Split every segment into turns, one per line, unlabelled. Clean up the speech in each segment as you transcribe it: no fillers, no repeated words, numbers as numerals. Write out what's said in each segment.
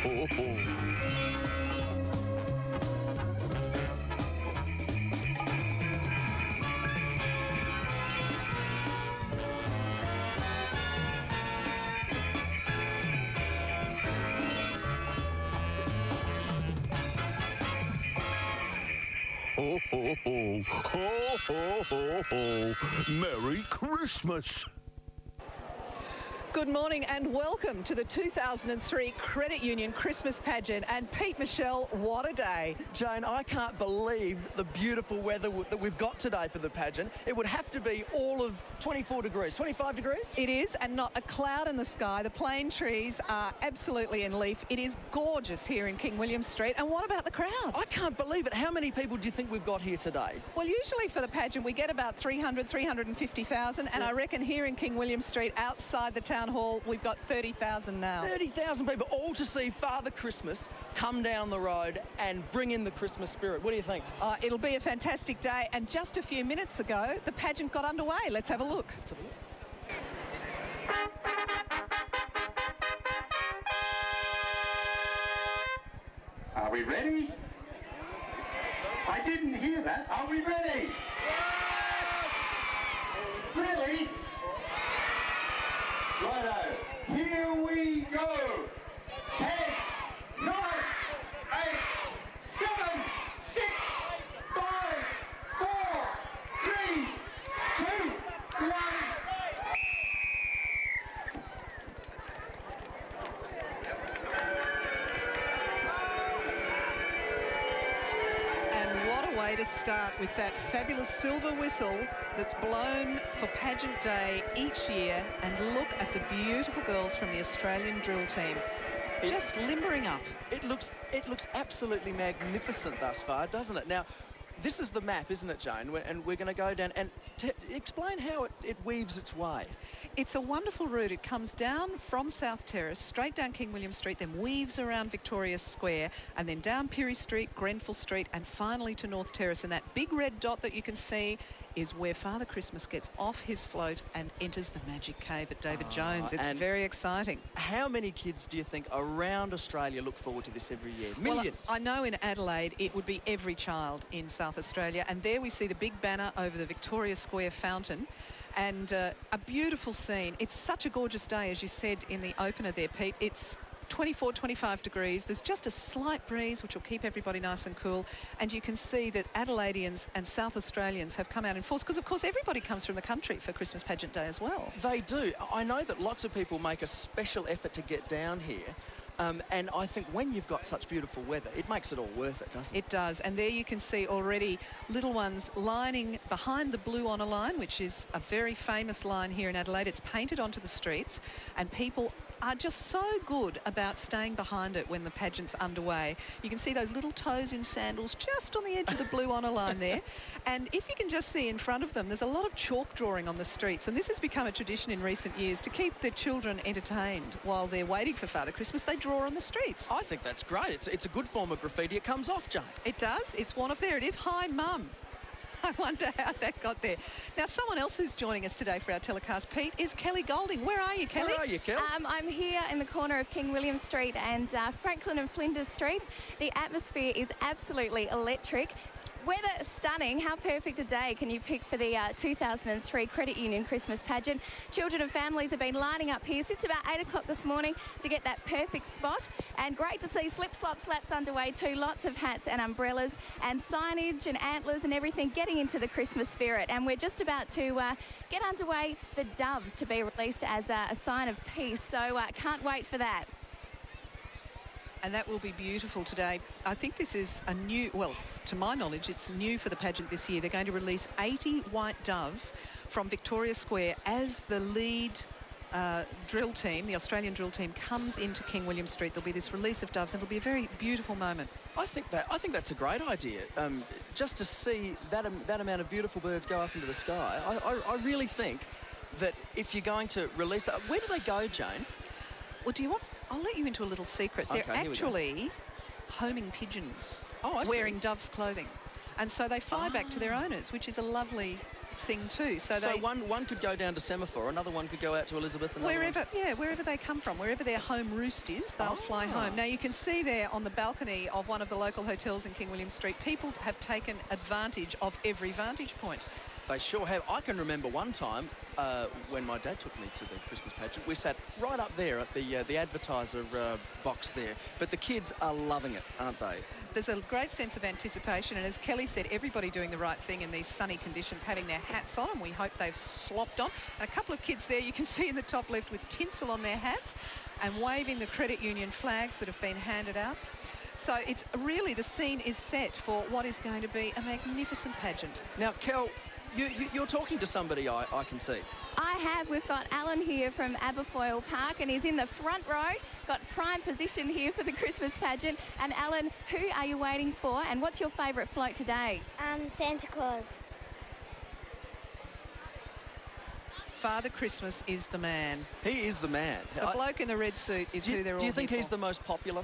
ho, ho. Ho, ho, ho, ho, ho, ho, ho. Merry Christmas.
Good morning and welcome to the 2003 Credit Union Christmas Pageant. And Pete, Michelle, what a day.
Jane, I can't believe the beautiful weather that we've got today for the pageant. It would have to be all of 24 degrees, 25 degrees?
It is, and not a cloud in the sky. The plane trees are absolutely in leaf. It is gorgeous here in King William Street. And what about the crowd?
I can't believe it. How many people do you think we've got here today?
Well, usually for the pageant we get about 300, 350,000, and I reckon here in King William Street outside the town hall we've got 30,000 now.
30,000 people, all to see Father Christmas come down the road and bring in the Christmas spirit. What do you think?
It'll be a fantastic day, and just a few minutes ago the pageant got underway. Let's have a look.
Let's have a look.
Are we ready? I didn't hear that. Are we ready? Really? Righto. Here we go. 10, 9, 8, 7, 6, 5, 4, 3, 2, 1.
Way to start with that fabulous silver whistle that's blown for pageant day each year, and look at the beautiful girls from the Australian drill team just limbering up.
It looks absolutely magnificent thus far, doesn't it? Now, this is the map, isn't it, Jane? And we're going to go down and explain how it weaves its way.
It's a wonderful route. It comes down from South Terrace, straight down King William Street, then weaves around Victoria Square, and then down Pirie Street, Grenfell Street, and finally to North Terrace. And that big red dot that you can see is where Father Christmas gets off his float and enters the magic cave at David Jones. It's very exciting.
How many kids do you think around Australia look forward to this every year? Millions.
Well, I know in Adelaide it would be every child in South Australia, and there we see the big banner over the Victoria Square fountain. And a beautiful scene. It's such a gorgeous day, as you said in the opener there, Pete. It's 24, 25 degrees. There's just a slight breeze, which will keep everybody nice and cool. And you can see that Adelaideans and South Australians have come out in force, because, of course, everybody comes from the country for Christmas pageant day as well.
They do. I know that lots of people make a special effort to get down here. And I think when you've got such beautiful weather, it makes it all worth it, doesn't it?
It does. And there you can see already little ones lining behind the blue honour line, which is a very famous line here in Adelaide. It's painted onto the streets, and people are just so good about staying behind it when the pageant's underway. You can see those little toes in sandals just on the edge of the blue honour line there. And if you can just see in front of them, there's a lot of chalk drawing on the streets, and this has become a tradition in recent years to keep the children entertained while they're waiting for Father Christmas. They draw on the streets.
I think that's great. It's a good form of graffiti. It comes off, Jane.
It does. It's one of there. It is. Hi, Mum. I wonder how that got there. Now, someone else who's joining us today for our telecast, Pete, is Kelly Golding. Where are you, Kelly?
Where are you, Kelly?
I'm here in the corner of King William Street and Franklin and Flinders Streets. The atmosphere is absolutely electric. Weather stunning. How perfect a day can you pick for the 2003 Credit Union Christmas Pageant? Children and families have been lining up here since about 8 o'clock this morning to get that perfect spot. And great to see slip, slop, slaps underway too. Lots of hats and umbrellas and signage and antlers and everything getting into the Christmas spirit. And we're just about to get underway the doves to be released as a sign of peace. So can't wait for that.
And that will be beautiful today. I think this is a new, well, to my knowledge, it's new for the pageant this year. They're going to release 80 white doves from Victoria Square as the lead drill team, the Australian drill team, comes into King William Street. There'll be this release of doves, and it'll be a very beautiful moment.
I think that's a great idea. Just to see that amount of beautiful birds go up into the sky. I really think that if you're going to release that, where do they go, Jane?
Well, do you want? I'll let you into a little secret.
Okay,
they're actually homing pigeons
wearing
doves' clothing. And so they fly back to their owners, which is a lovely thing too. So
one could go down to Semaphore, another one could go out to Elizabeth.
Wherever they come from, wherever their home roost is, they'll fly home. Now you can see there on the balcony of one of the local hotels in King William Street, people have taken advantage of every vantage point.
They sure have. I can remember one time when my dad took me to the Christmas pageant, we sat right up there at the advertiser box there. But the kids are loving it, aren't they?
There's a great sense of anticipation, and as Kelly said, everybody doing the right thing in these sunny conditions, having their hats on, and we hope they've slopped on. And a couple of kids there you can see in the top left with tinsel on their hats and waving the credit union flags that have been handed out. So it's really, the scene is set for what is going to be a magnificent pageant.
Now, Kel, you're talking to somebody I can see.
I have. We've got Alan here from Aberfoyle Park, and he's in the front row, got prime position here for the Christmas pageant. And Alan, who are you waiting for, and what's your favourite float today?
Santa Claus.
Father Christmas is the man.
He is the man.
The bloke in the red suit is who they're all
Do you think
here
he's
for.
the most popular?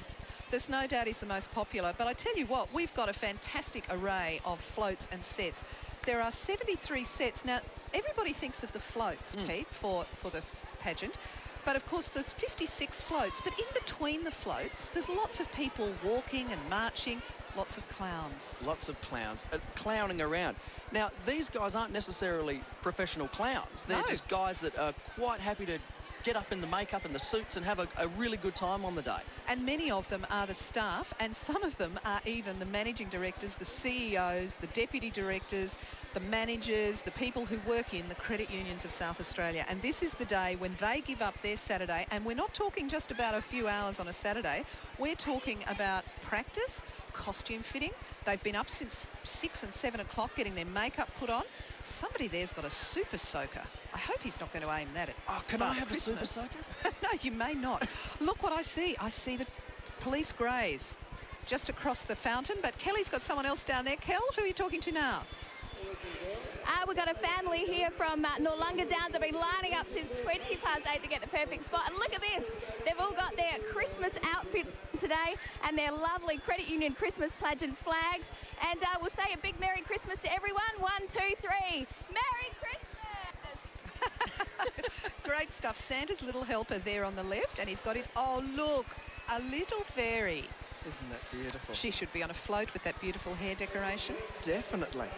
There's no doubt he's the most popular, but I tell you what, we've got a fantastic array of floats and sets. There are 73 sets. Now, everybody thinks of the floats, Pete, for the pageant, but of course there's 56 floats. But in between the floats, there's lots of people walking and marching, lots of clowns.
Lots of clowns, clowning around. Now, these guys aren't necessarily professional clowns. They're just guys that are quite happy to get up in the makeup and the suits and have a really good time on the day.
And many of them are the staff, and some of them are even the managing directors, the CEOs, the deputy directors, the managers, the people who work in the credit unions of South Australia. And this is the day when they give up their Saturday, and we're not talking just about a few hours on a Saturday. We're talking about practice, costume fitting. They've been up since 6 and 7 o'clock getting their makeup put on. Somebody there's got a super soaker. I hope he's not going to aim that at
can I have a super soaker?
No, you may not. Look what I see. I see the police greys just across the fountain, but Kelly's got someone else down there. Kel, who are you talking to now?
We've got a family here from Noarlunga Downs. They've been lining up since 8:20 to get the perfect spot. And look at this. They've all got their Christmas outfits today and their lovely credit union Christmas pageant flags. And we'll say a big Merry Christmas to everyone. 1, 2, 3. Merry Christmas!
Great stuff. Santa's little helper there on the left, and he's got his, oh, look, a little fairy.
Isn't that beautiful?
She should be on a float with that beautiful hair decoration.
Definitely.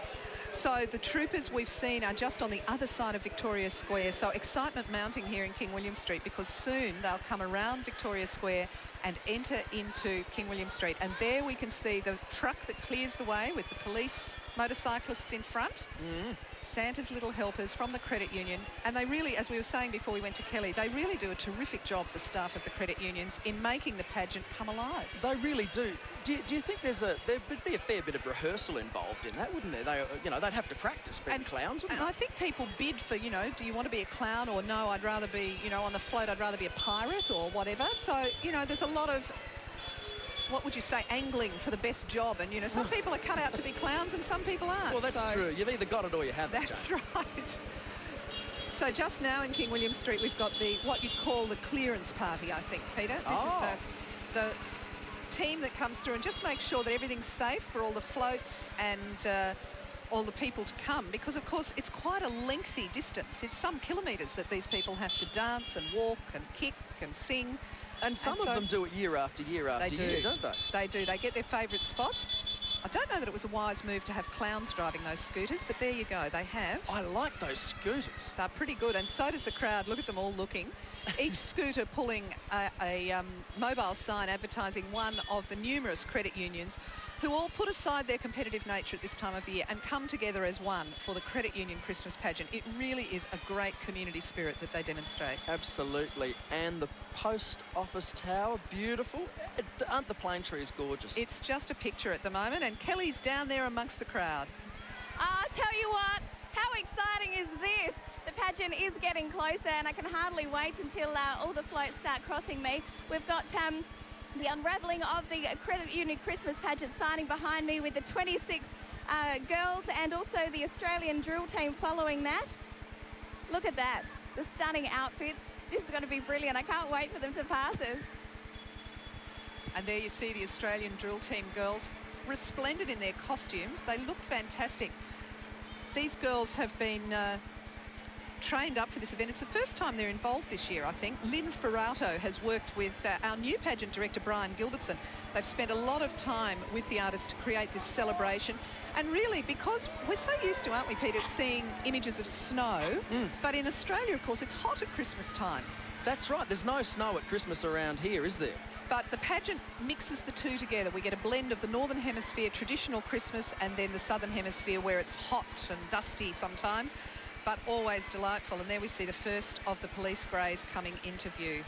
So the troopers we've seen are just on the other side of Victoria Square. So excitement mounting here in King William Street, because soon they'll come around Victoria Square and enter into King William Street. And there we can see the truck that clears the way with the police motorcyclists in front. Santa's little helpers from the credit union. And they really, as we were saying before we went to Kelly, they really do a terrific job, the staff of the credit unions, in making the pageant come alive.
They really do. Do you think there would be a fair bit of rehearsal involved in that, wouldn't there? They'd have to practice being clowns, wouldn't they?
And I think people bid for, do you want to be a clown, or no, I'd rather be, on the float, I'd rather be a pirate or whatever. So, there's a lot of, what would you say, angling for the best job. And, some people are cut out to be clowns and some people aren't.
Well, that's true. You've either got it or you haven't.
That's right. So just now in King William Street, we've got what you'd call the clearance party, I think, Peter. This is the team that comes through and just makes sure that everything's safe for all the floats and all the people to come, because of course it's quite a lengthy distance. It's some kilometres that these people have to dance and walk and kick and sing.
And some of them do it year after year after year, don't they?
They do. They get their favourite spots. I don't know that it was a wise move to have clowns driving those scooters, but there you go. They have.
I like those scooters.
They're pretty good, and so does the crowd. Look at them all looking. Each scooter pulling a mobile sign advertising one of the numerous credit unions who all put aside their competitive nature at this time of the year and come together as one for the Credit Union Christmas pageant. It really is a great community spirit that they demonstrate.
Absolutely. And the post office tower, beautiful. Aren't the plane trees gorgeous?
It's just a picture at the moment, and Kelly's down there amongst the crowd.
I'll tell you what, how exciting is this? The pageant is getting closer, and I can hardly wait until all the floats start crossing me. We've got the unravelling of the Credit Union Christmas pageant signing behind me with the 26 girls and also the Australian drill team following that. Look at that, the stunning outfits. This is going to be brilliant. I can't wait for them to pass us.
And there you see the Australian drill team girls, resplendent in their costumes. They look fantastic. these girls have been trained up for this event. It's the first time they're involved this year, I think. Lynn Ferrato has worked with our new pageant director, Brian Gilbertson. They've spent a lot of time with the artists to create this celebration. And really, because we're so used to, aren't we, Peter, seeing images of snow, but in Australia, of course, it's hot at Christmas time.
That's right. There's no snow at Christmas around here, is there?
But the pageant mixes the two together. We get a blend of the Northern Hemisphere traditional Christmas and then the Southern Hemisphere where it's hot and dusty sometimes, but always delightful. And there we see the first of the police greys coming into view.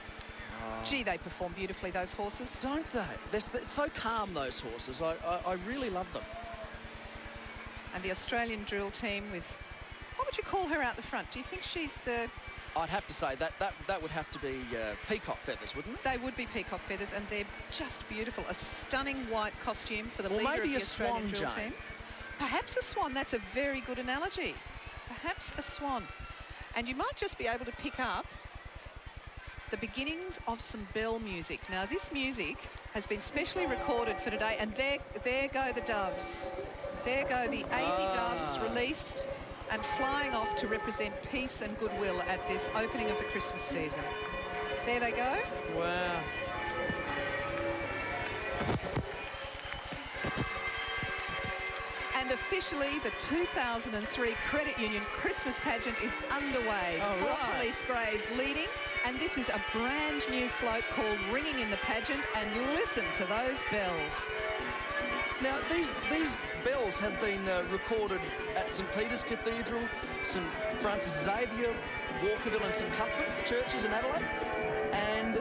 Oh. Gee, they perform beautifully, those horses.
Don't they? It's so calm, those horses. I really love them.
And the Australian drill team with, what would you call her out the front? Do you think she's the...
I'd have to say that would have to be peacock feathers, wouldn't it?
They would be peacock feathers, and they're just beautiful. A stunning white costume for the leader of the Australian drill team. Perhaps a swan. That's a very good analogy. Perhaps a swan. And you might just be able to pick up the beginnings of some bell music. Now, this music has been specially recorded for today, and there go the doves. There go the 80 doves released and flying off to represent peace and goodwill at this opening of the Christmas season. There they go.
Wow.
And officially, the 2003 Credit Union Christmas pageant is underway.
Oh,
Four police greys leading, and this is a brand new float called Ringing in the Pageant, and listen to those bells.
Now, these bells have been recorded at St Peter's Cathedral, St Francis Xavier, Walkerville and St Cuthbert's churches in Adelaide, and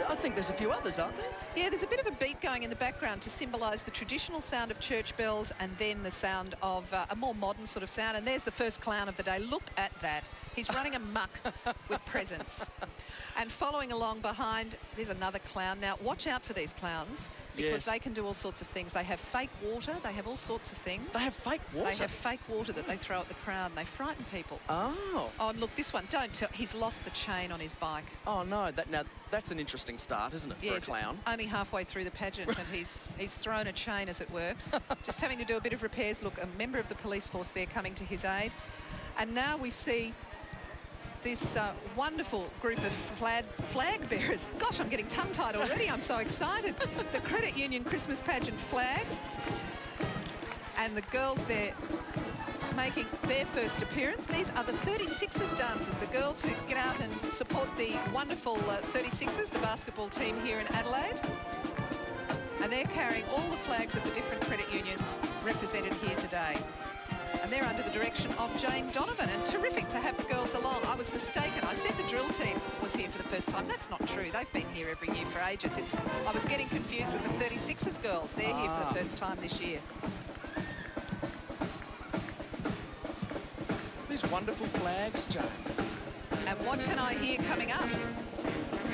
I think there's a few others, aren't there?
Yeah, there's a bit of a beat going in the background to symbolise the traditional sound of church bells and then the sound of a more modern sort of sound. And there's the first clown of the day. Look at that. He's running amok with presents. And following along behind, there's another clown. Now, watch out for these clowns because they can do all sorts of things. They have fake water. They have all sorts of things.
They have fake water?
They have fake water that they throw at the crowd and they frighten people.
Oh.
Oh, and look, this one, don't tell. He's lost the chain on his bike.
Oh, no. Now, that's an interesting start, isn't it, for a clown?
Only halfway through the pageant and he's thrown a chain, as it were. Just having to do a bit of repairs. Look, a member of the police force there coming to his aid. And now we see this wonderful group of flag bearers. Gosh, I'm getting tongue-tied already. I'm so excited. The Credit Union Christmas pageant flags. And the girls there making their first appearance. These are the 36ers dancers, the girls who get out and support the wonderful 36ers, the basketball team here in Adelaide. And they're carrying all the flags of the different credit unions represented here today. And they're under the direction of Jane Donovan, and terrific to have the girls along. I was mistaken. I said the drill team was here for the first time. That's not true. They've been here every year for ages. I was getting confused with the 36ers girls. They're here for the first time this year.
These wonderful flags, Jane.
And what can I hear coming up?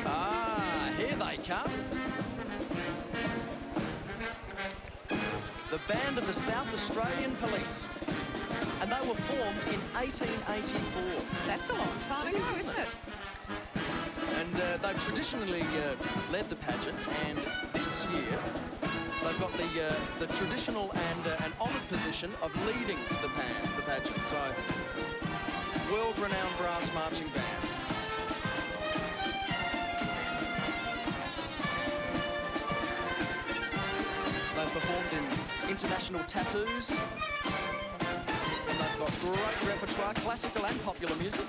Ah, here they come. The band of the South Australian Police. And they were formed in 1884.
That's a long time ago, isn't it?
And they've traditionally led the pageant, and this year they've got the traditional and an honoured position of leading the pageant. So, world-renowned brass marching band. They've performed in international tattoos. And they've got great repertoire, classical and popular music.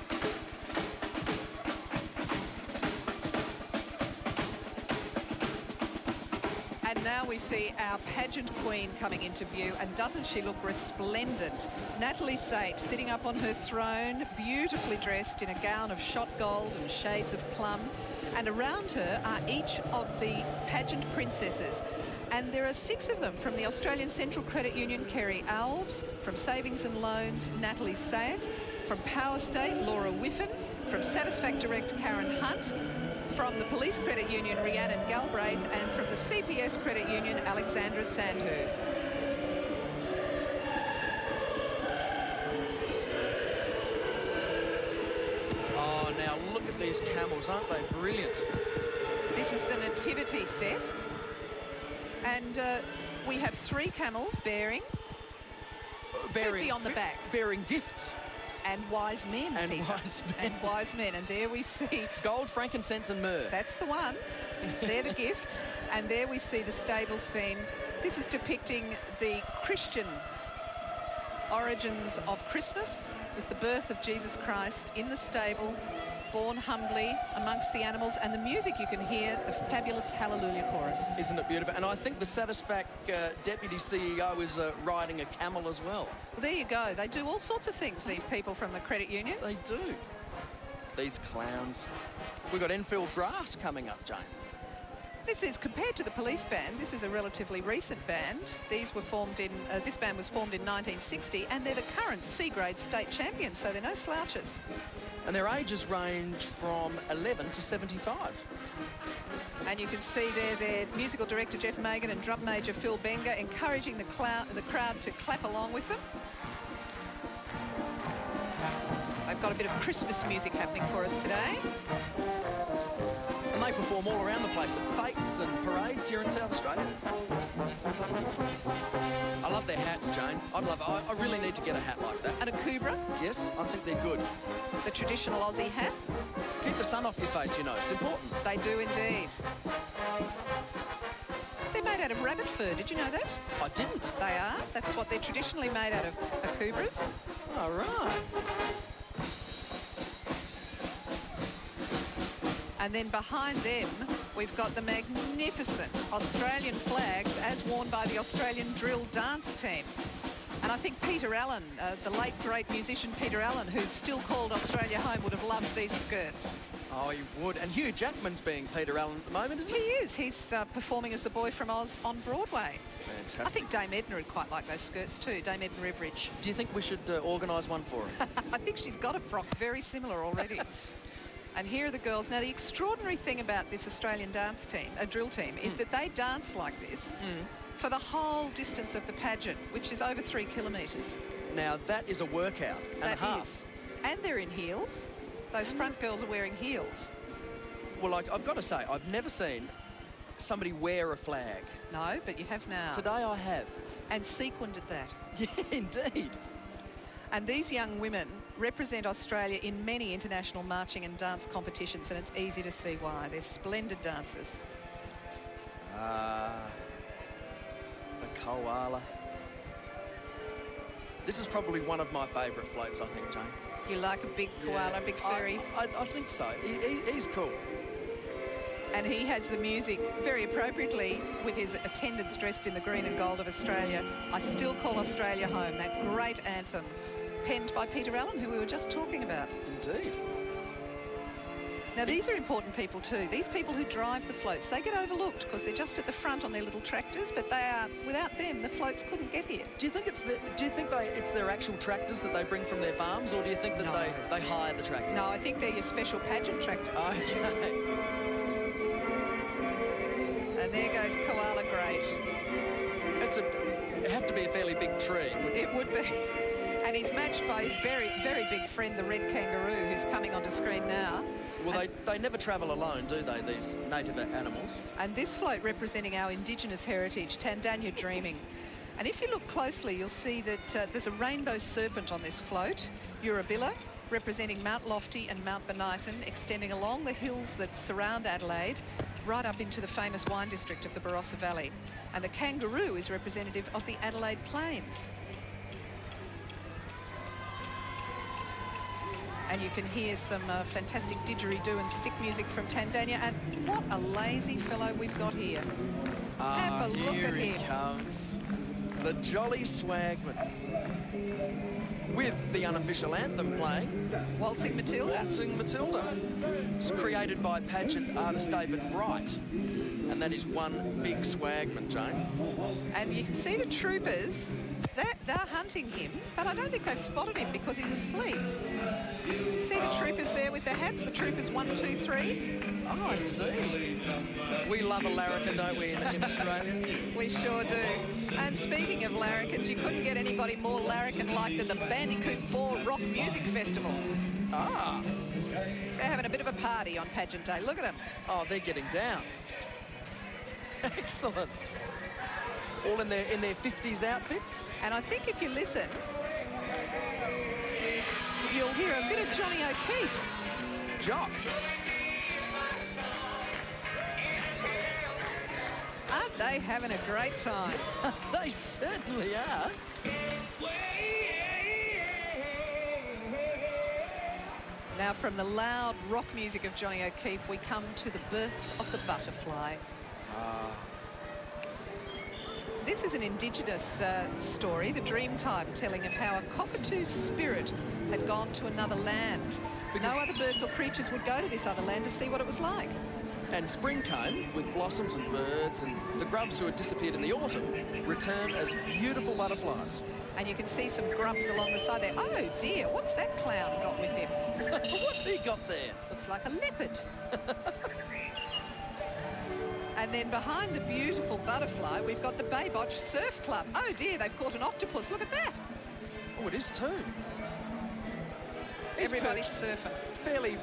And now we see our pageant queen coming into view, and doesn't she look resplendent? Natalie Sate sitting up on her throne, beautifully dressed in a gown of shot gold and shades of plum. And around her are each of the pageant princesses. And there are 6 of them from the Australian Central Credit Union, Kerry Alves, from Savings and Loans, Natalie Sayett, from Power State, Laura Whiffen, from Satisfact Direct, Karen Hunt, from the Police Credit Union, Rhiannon Galbraith, and from the CPS Credit Union, Alexandra Sandhu.
Oh, now look at these camels, aren't they brilliant?
This is the Nativity Set. And we have 3 camels bearing Bearing on the back.
Bearing gifts.
And wise men,
And
Peter.
wise men.
And wise men. And there we see...
Gold, frankincense and myrrh.
That's the ones. They're the gifts. And there we see the stable scene. This is depicting the Christian origins of Christmas with the birth of Jesus Christ in the stable, born humbly amongst the animals, and the music you can hear, the fabulous Hallelujah chorus.
Isn't it beautiful? And I think the Satisfac deputy CEO is riding a camel as well.
Well, there you go. They do all sorts of things, these people from the credit unions.
They do. These clowns. We've got Enfield Brass coming up, Jane.
This is, compared to the police band, this is a relatively recent band. These were formed in, this band was formed in 1960, and they're the current C-grade state champions, so they're no slouches.
And their ages range from 11 to 75.
And you can see there their musical director Jeff Magan and drum major Phil Benga encouraging the crowd to clap along with them. They've got a bit of Christmas music happening for us today.
And they perform all around the place at fetes and parades here in South Australia. I love their hats, Jane. I really need to get a hat like that.
And a kubra.
Yes, I think they're good.
The traditional Aussie hat.
Keep the sun off your face, you know, it's important.
They do indeed. They're made out of rabbit fur, did you know that?
I didn't.
They are. That's what they're traditionally made out of, kubras.
All right.
And then behind them, we've got the magnificent Australian flags as worn by the Australian drill dance team. And I think Peter Allen, the late great musician Peter Allen, who's still called Australia home, would have loved these skirts.
Oh, he would. And Hugh Jackman's being Peter Allen at the moment, isn't he?
He is. He's performing as the boy from Oz on Broadway.
Fantastic.
I think Dame Edna would quite like those skirts too, Dame Edna Everidge.
Do you think we should organise one for her?
I think she's got a frock very similar already. And here are the girls. Now, the extraordinary thing about this Australian dance team, a drill team, is that they dance like this for the whole distance of the pageant, which is over 3 kilometres.
Now, that is a workout and
That
a half.
is. And they're in heels. Those front girls are wearing heels.
Well, I've got to say, I've never seen somebody wear a flag.
No, but you have now.
Today I have.
And sequined at that.
Yeah, indeed.
And these young women represent Australia in many international marching and dance competitions, and it's easy to see why. They're splendid dancers.
The Koala. This is probably one of my favourite floats, I think, Jane.
You like a big koala,
Yeah.
big furry?
I think so. He's cool.
And he has the music very appropriately with his attendants dressed in the green and gold of Australia. I Still Call Australia Home, that great anthem penned by Peter Allen, who we were just talking about.
Indeed.
Now, these are important people too. These people who drive the floats, they get overlooked because they're just at the front on their little tractors, but they are, without them, the floats couldn't get here.
Do you think it's their actual tractors that they bring from their farms, or do you think that
No.
they hire the tractors?
No, I think they're your special pageant tractors.
Okay.
And there goes Koala Great.
It'd have to be a fairly big tree.
It would be. And he's matched by his very, very big friend, the red kangaroo, who's coming onto screen now.
Well, they never travel alone, do they, these native animals?
And this float representing our Indigenous heritage, Tandanya Dreaming. And if you look closely, you'll see that there's a rainbow serpent on this float, Urabilla, representing Mount Lofty and Mount Benithan, extending along the hills that surround Adelaide, right up into the famous wine district of the Barossa Valley. And the kangaroo is representative of the Adelaide Plains. And you can hear some fantastic didgeridoo and stick music from Tandanya. And what a lazy fellow we've got here. Have a look
here
at
he
him.
comes. The Jolly Swagman. With the unofficial anthem playing.
Waltzing Matilda.
Waltzing Matilda. It's created by pageant artist David Bright. And that is one big swagman, Jane.
And you can see the troopers, they're hunting him, but I don't think they've spotted him because he's asleep. See the troopers there with their hats, the troopers 1, 2, 3.
Oh, I see. We love a larrikin, don't we, in Australia?
We sure do. And speaking of larrikins, you couldn't get anybody more larrikin-like than the Bandicoot Ball Rock Music Festival.
Ah.
They're having a bit of a party on Pageant Day. Look at them.
Oh, they're getting down. Excellent. all in their 50s outfits.
And I think if you listen, you'll hear a bit of Johnny O'Keefe.
Jock.
Aren't they having a great time?
They certainly are.
Now, from the loud rock music of Johnny O'Keefe, we come to the birth of the butterfly. This is an Indigenous story, the Dreamtime telling of how a cockatoo's spirit had gone to another land. No other birds or creatures would go to this other land to see what it was like.
And spring came with blossoms and birds, and the grubs who had disappeared in the autumn returned as beautiful butterflies.
And you can see some grubs along the side there. Oh dear, what's that clown got with him?
What's he got there?
Looks like a leopard. And then behind the beautiful butterfly, we've got the Baybotch Surf Club. Oh dear, they've caught an octopus. Look at that.
Oh, it is too.
Everybody's surfing.
Fairly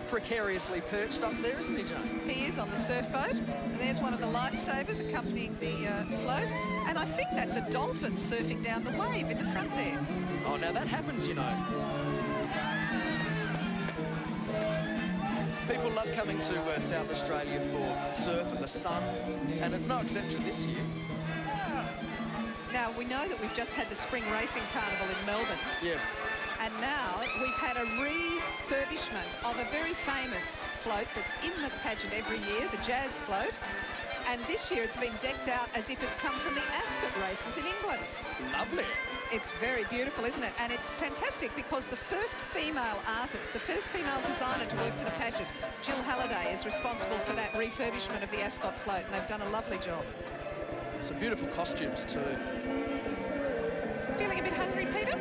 precariously perched up there, isn't he, Jane?
He is on the surf boat. And there's one of the lifesavers accompanying the float. And I think that's a dolphin surfing down the wave in the front there.
Oh, now that happens, you know. People love coming to South Australia for surf and the sun, and it's no exception this year.
Now, we know that we've just had the Spring Racing Carnival in Melbourne.
Yes.
And now we've had a refurbishment of a very famous float that's in the pageant every year, the Jazz float. And this year it's been decked out as if it's come from the Ascot races in England.
Lovely.
It's very beautiful, isn't it? And it's fantastic because the first female artist, the first female designer to work for the pageant, Jill Halliday, is responsible for that refurbishment of the Ascot float, and they've done a lovely job.
Some beautiful costumes too.
Feeling a bit hungry, Peter?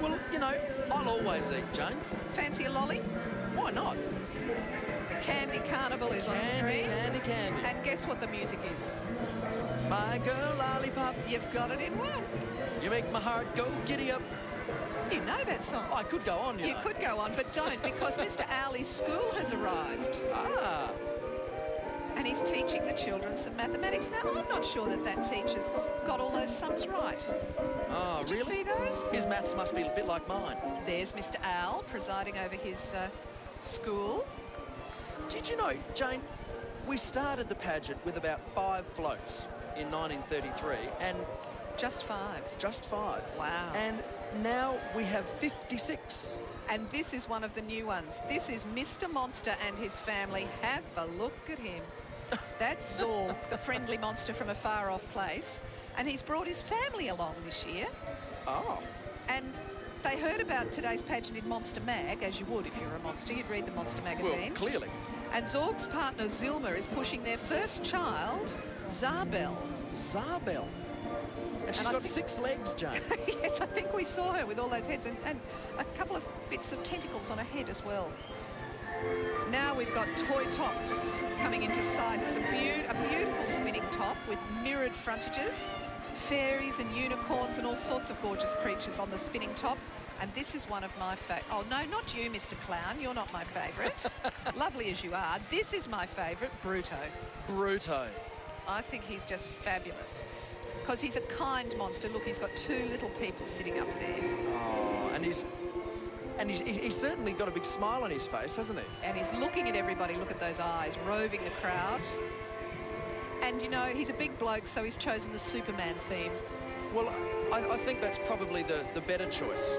Well, you know, I'll always eat, Jane.
Fancy a lolly?
Why not?
The Candy Carnival is on screen.
Candy.
And guess what the music is?
My girl lollipop,
You've got it in one.
you make my heart go giddy up.
You know that song.
Oh, I could go on, you
You
know.
could go on, but don't, because Mr. Owley's school has arrived.
Ah,
And he's teaching the children some mathematics. Now, I'm not sure that that teacher's got all those sums right.
oh,
Did you
really?
see those?
His maths must be a bit like mine.
There's Mr. Owl presiding over his school.
Did you know, Jane, we started the pageant with about 5 floats in 1933, and
Just 5.
just 5.
Wow.
And now we have 56.
And this is one of the new ones. This is Mr. Monster and his family. Have a look at him. That's Zorg, the friendly monster from a far-off place. And he's brought his family along this year.
Oh,
And they heard about today's pageant in Monster Mag, as you would if you're a monster. You'd read the Monster magazine.
well, clearly.
And Zorg's partner, Zilma, is pushing their first child, Zabel.
Zabel. And she's
I
got
think-
6 legs, Jane.
Yes, I think we saw her with all those heads and a couple of bits of tentacles on her head as well. Now we've got toy tops coming into sight. It's a beautiful spinning top with mirrored frontages, fairies and unicorns and all sorts of gorgeous creatures on the spinning top. And this is one of my favourite. Oh, no, not you, Mr. Clown. You're not my favourite. Lovely as you are. This is my favourite, Bruto.
Bruto.
I think he's just fabulous because he's a kind monster. Look, he's got 2 little people sitting up there.
Oh, and he's certainly got a big smile on his face, hasn't he?
And he's looking at everybody. Look at those eyes, roving the crowd. And, you know, he's a big bloke, so he's chosen the Superman theme.
Well, I think that's probably the better choice.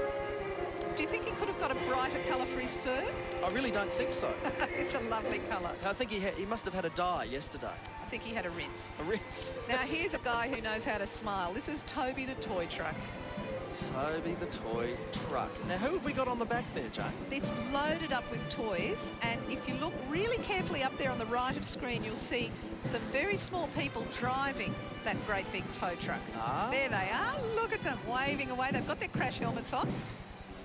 Do you think he could have got a brighter colour for his fur?
I really don't think so.
It's a lovely colour.
I think he must have had a dye yesterday.
I think he had a rinse.
A rinse.
Now, here's a guy who knows how to smile. This is Toby the Toy Truck.
Toby the Toy Truck. Now, who have we got on the back there, Jane?
It's loaded up with toys, and if you look really carefully up there on the right of screen, you'll see some very small people driving that great big tow truck.
Ah.
There they are. Look at them waving away. They've got their crash helmets on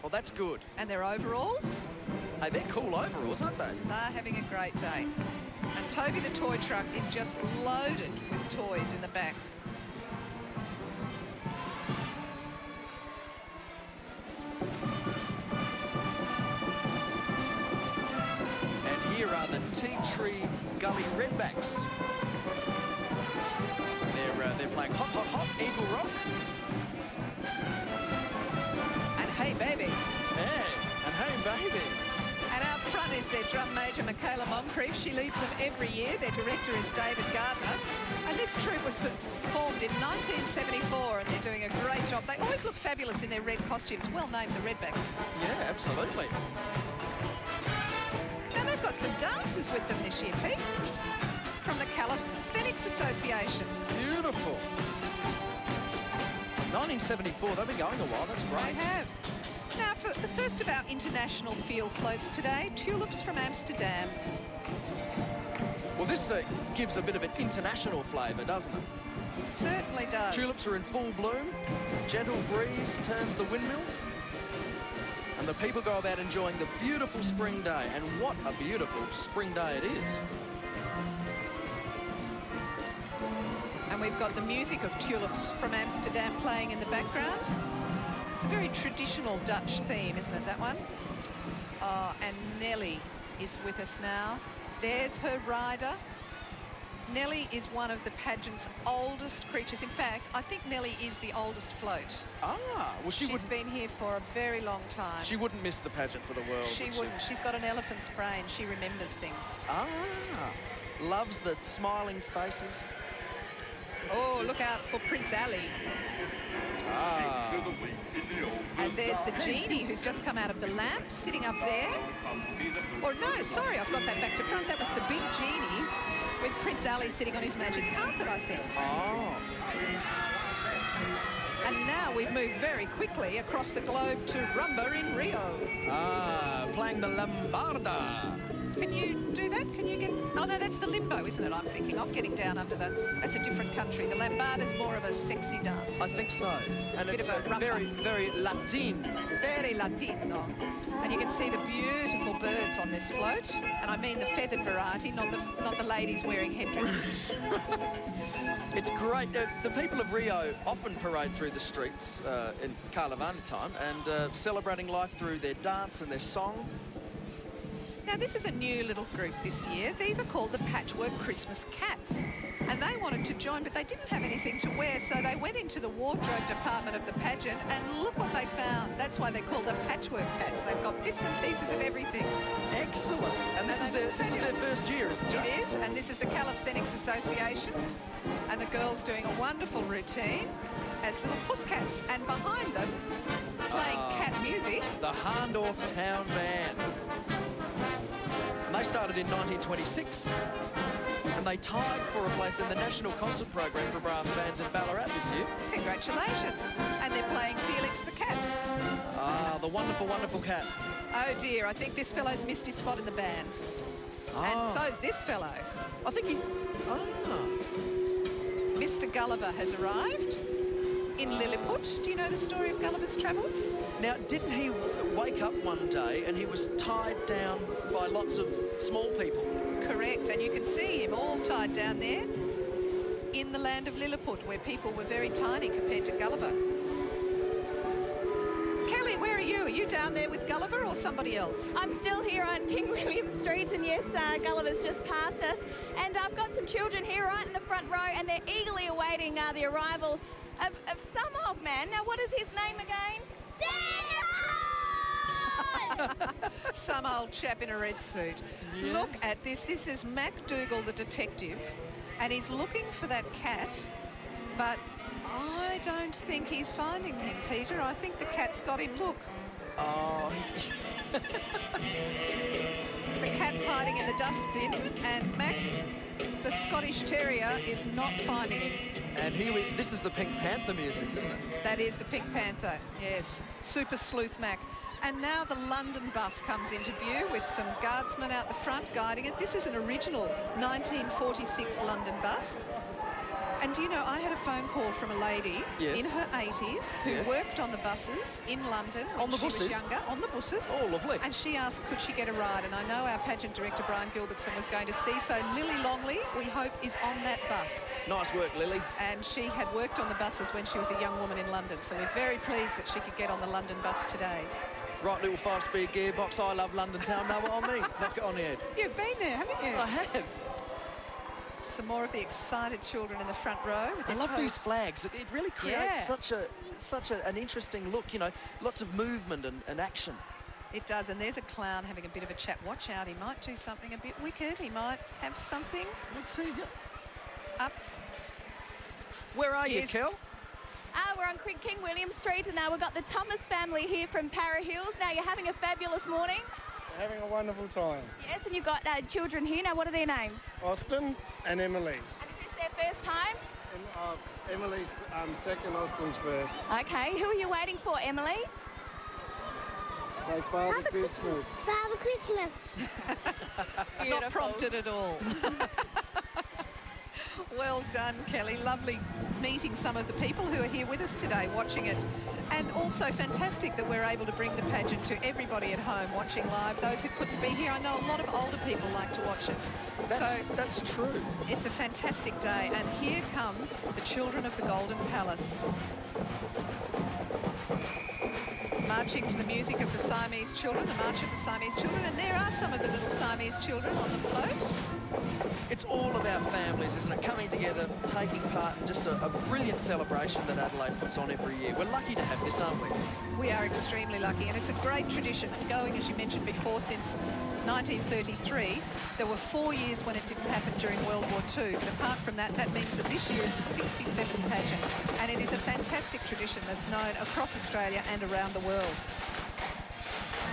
Well, that's good.
and their overalls.
Hey, they're cool overalls, aren't they?
They're having a great day. And Toby the Toy Truck is just loaded with toys in the back.
And here are the Tea Tree Gully Redbacks. They're playing
Drum Major Michaela Moncrief. She leads them every year. Their director is David Gardner. And this troupe was formed in 1974, and they're doing a great job. They always look fabulous in their red costumes. Well named, the Redbacks.
Yeah, absolutely.
Now, they've got some dancers with them this year, Pete, from the Calisthenics Association.
Beautiful. 1974, they've been going a while. That's great.
They have. Now, for the first of our international field floats today, tulips from Amsterdam.
Well, this gives a bit of an international flavour, doesn't it?
Certainly does.
Tulips are in full bloom. Gentle breeze turns the windmill. And the people go about enjoying the beautiful spring day. And what a beautiful spring day it is.
And we've got the music of tulips from Amsterdam playing in the background. It's a very traditional Dutch theme, isn't it, that one? Oh, and Nellie is with us now. There's her rider. Nellie is one of the pageant's oldest creatures. In fact, I think Nellie is the oldest float.
Ah, well,
She's been here for a very long time.
She wouldn't miss the pageant for the world.
She wouldn't. She's got an elephant's brain. She remembers things.
Ah, loves the smiling faces.
Oh, look out for Prince Ali.
Ah.
And there's the genie who's just come out of the lamp, sitting up there. Or no, sorry, I've got that back to front. That was the big genie with Prince Ali sitting on his magic carpet, I think.
Oh.
And now we've moved very quickly across the globe to Rumba in Rio.
Ah, playing the Lambarda.
Can you do that? Can you get... Oh, no, that's the limbo, isn't it? I'm thinking of getting down under the... That's a different country. The Lambarda's more of a sexy dance,
I think so. And
Bit
it's
of a rumba.
very, very Latin.
Very Latino. And you can see the beautiful birds on this float. And I mean the feathered variety, not the ladies wearing headdresses.
It's great. The people of Rio often parade through the streets in Carnivale time and celebrating life through their dance and their song.
Now, this is a new little group this year. These are called the Patchwork Christmas Cats. And they wanted to join, but they didn't have anything to wear, so they went into the wardrobe department of the pageant, and look what they found. That's why they're called the Patchwork Cats. They've got bits and pieces of everything.
Excellent. And this is their first year, isn't it?
It is, and this is the Calisthenics Association. And the girls doing a wonderful routine as little pusscats. And behind them, playing cat music,
The Harndorf Town Band. And they started in 1926. And they tied for a place in the National Concert Program for brass bands in Ballarat this year.
Congratulations. And they're playing Felix the Cat.
Ah, the wonderful, wonderful cat.
Oh dear, I think this fellow's missed his spot in the band.
Ah.
And so's this fellow.
I think he... Ah.
Mr. Gulliver has arrived in Lilliput. Do you know the story of Gulliver's Travels?
Now, didn't he wake up one day and he was tied down by lots of small people?
Correct, and you can see him all tied down there in the land of Lilliput, where people were very tiny compared to Gulliver. Kelly, where are you? Are you down there with Gulliver or somebody else?
I'm still here on King William Street, and yes, Gulliver's just passed us. And I've got some children here right in the front row, and they're eagerly awaiting the arrival of some old man. Now, what is his name again?
Some old chap in a red suit.
Yeah.
Look at this. This is Macdougall the Detective, and he's looking for that cat, but I don't think he's finding him, Peter. I think the cat's got him. Look.
Oh.
The cat's hiding in the dustbin, and Mac, the Scottish Terrier, is not finding him.
And this is the Pink Panther music, isn't it?
That is the Pink Panther, yes. Super Sleuth Mac. And now the London bus comes into view with some guardsmen out the front guiding it. This is an original 1946 London bus. And, you know, I had a phone call from a lady in her 80s who worked on the buses in London when she was younger. On the buses.
Oh, lovely.
And she asked, could she get a ride? And I know our pageant director, Brian Gilbertson, was going to see. So Lily Longley, we hope, is on that bus.
Nice work, Lily.
And she had worked on the buses when she was a young woman in London. So we're very pleased that she could get on the London bus today.
Right little 5-speed gearbox. I love London town. Know what I mean? Knock it on the head.
You've been there, haven't you?
I have.
Some more of the excited children in the front row. With
I
their
love
toes.
these flags. It really creates such an interesting look, you know, lots of movement and action.
It does, and there's a clown having a bit of a chat. Watch out, he might do something a bit wicked. He might have something.
Let's see.
Up.
Where are you, Kel?
We're on King William Street, and now we've got the Thomas family here from Para Hills. Now, you're having a fabulous morning.
We're having a wonderful time.
Yes, and you've got children here. Now, what are their names?
Austin and Emily.
And is this their first time?
Emily's second, Austin's first.
Okay, who are you waiting for, Emily?
Say Father Christmas.
Father Christmas.
Not prompted at all. Well done, Kelly. Lovely meeting some of the people who are here with us today watching it. And also fantastic that we're able to bring the pageant to everybody at home watching live. Those who couldn't be here, I know a lot of older people like to watch it.
That's true.
It's a fantastic day. And here come the children of the Golden Palace. Marching to the music of the Siamese children, the March of the Siamese Children. And there are some of the little Siamese children on the float.
It's all about families, isn't it? Coming together, taking part in just a brilliant celebration that Adelaide puts on every year. We're lucky to have this, aren't we?
We are extremely lucky, and it's a great tradition going, as you mentioned before, since 1933. There were 4 years when it didn't happen during World War II, but apart from that, that means that this year is the 67th pageant, and it is a fantastic tradition that's known across Australia and around the world.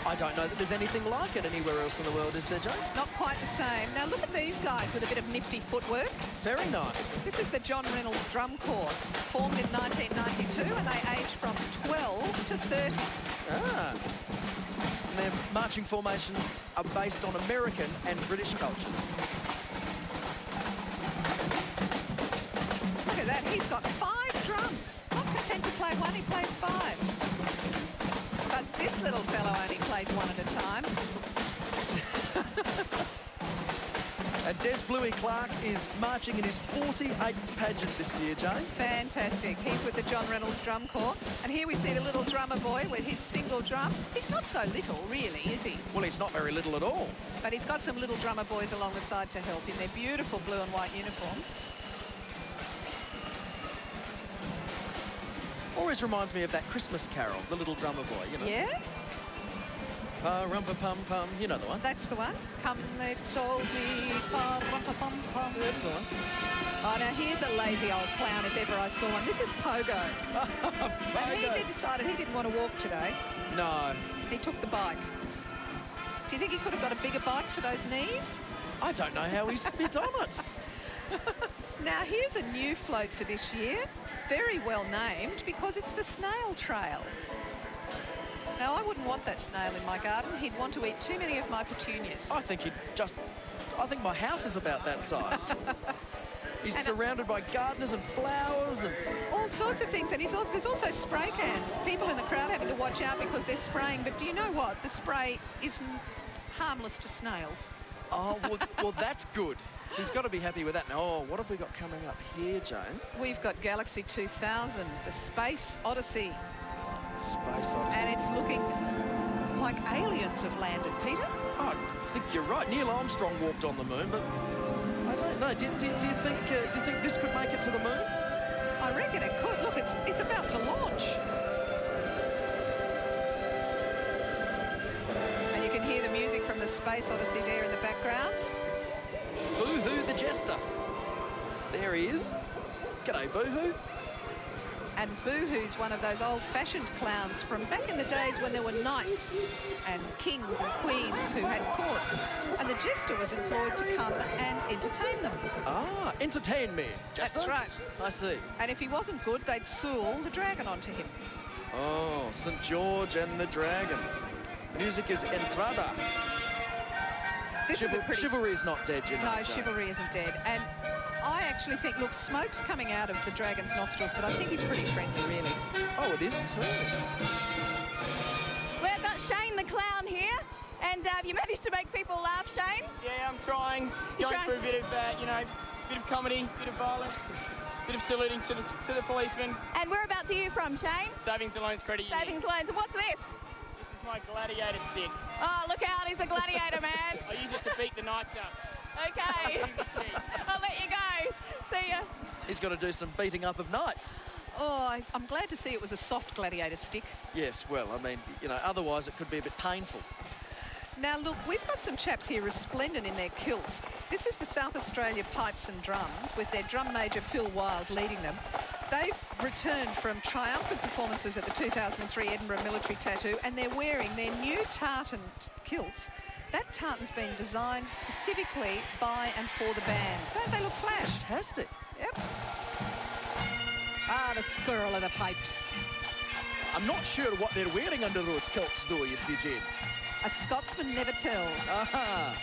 I don't know that there's anything like it anywhere else in the world, is there, Jane?
Not quite the same. Now look at these guys with a bit of nifty footwork.
Very nice.
This is the John Reynolds Drum Corps, formed in 1992, and they aged from 12 to 30.
Ah. And their marching formations are based on American and British cultures.
Look at that, he's got 5 drums. Not content to play one, he plays 5. But this little fellow only plays one at a time.
And Des Bluey Clark is marching in his 48th pageant this year, Jane.
Fantastic. He's with the John Reynolds Drum Corps. And here we see the little drummer boy with his single drum. He's not so little, really, is he?
Well, he's not very little at all.
But he's got some little drummer boys along the side to help in their beautiful blue and white uniforms.
Always reminds me of that Christmas carol, the little drummer boy, you know.
Yeah?
Pa-rum-pa-pum-pum, you know the one.
That's the one. Come, they told me, pa-rum-pa-pum-pum.
That's the one.
Oh, now here's a lazy old clown if ever I saw one. This is Pogo. And he decided he didn't want to walk today.
No.
He took the bike. Do you think he could have got a bigger bike for those knees?
I don't know how he's fit on it.
Now, here's a new float for this year. Very well named because it's the Snail Trail. Now, I wouldn't want that snail in my garden. He'd want to eat too many of my petunias.
I think my house is about that size. He's surrounded by gardeners and flowers and
all sorts of things. And there's also spray cans. People in the crowd having to watch out because they're spraying. But do you know what? The spray isn't harmless to snails.
Oh, well, that's good. He's got to be happy with that. Now, oh, what have we got coming up here, Jane?
We've got Galaxy 2000, the Space Odyssey.
Space Odyssey.
And it's looking like aliens have landed, Peter.
Oh, I think you're right. Neil Armstrong walked on the moon, but I don't know. Do you think this could make it to the moon?
I reckon it could. Look, it's about to launch. And you can hear the music from the Space Odyssey there in the background.
Boo-hoo the Jester. There he is. G'day, Boo-hoo.
And Boo-hoo's one of those old-fashioned clowns from back in the days when there were knights and kings and queens who had courts. And the Jester was employed to come and entertain them.
Ah, entertain me, Jester.
That's right.
I see.
And if he wasn't good, they'd sool the dragon onto him.
Oh, St. George and the Dragon. Music is Entrada. Chivalry is not dead, you know.
No, chivalry isn't dead. And I actually think, look, smoke's coming out of the dragon's nostrils, but I think he's pretty friendly, really.
Oh, it is too.
We've got Shane the clown here, and have you managed to make people laugh, Shane?
Yeah, I'm trying. Going for a bit of, bit of comedy, bit of violence, bit of saluting to the policeman.
And whereabouts are you from, Shane?
Savings and Loans Credit Union.
Savings Loans. And what's this?
This is my gladiator stick.
Oh, look out, he's a gladiator, man.
I use it to beat the knights up.
Okay. I'll let you go. See ya.
He's got to do some beating up of knights.
Oh, I'm glad to see it was a soft gladiator stick.
Yes, well, I mean, you know, otherwise it could be a bit painful.
Now, look, we've got some chaps here resplendent in their kilts. This is the South Australia Pipes and Drums, with their drum major Phil Wild leading them. They've returned from triumphant performances at the 2003 Edinburgh Military Tattoo, and they're wearing their new tartan kilts. That tartan's been designed specifically by and for the band. Don't they look flash?
Fantastic.
Yep. Ah, the squirrel of the pipes.
I'm not sure what they're wearing under those kilts, though, you see, Jane.
A Scotsman never tells.
Aha.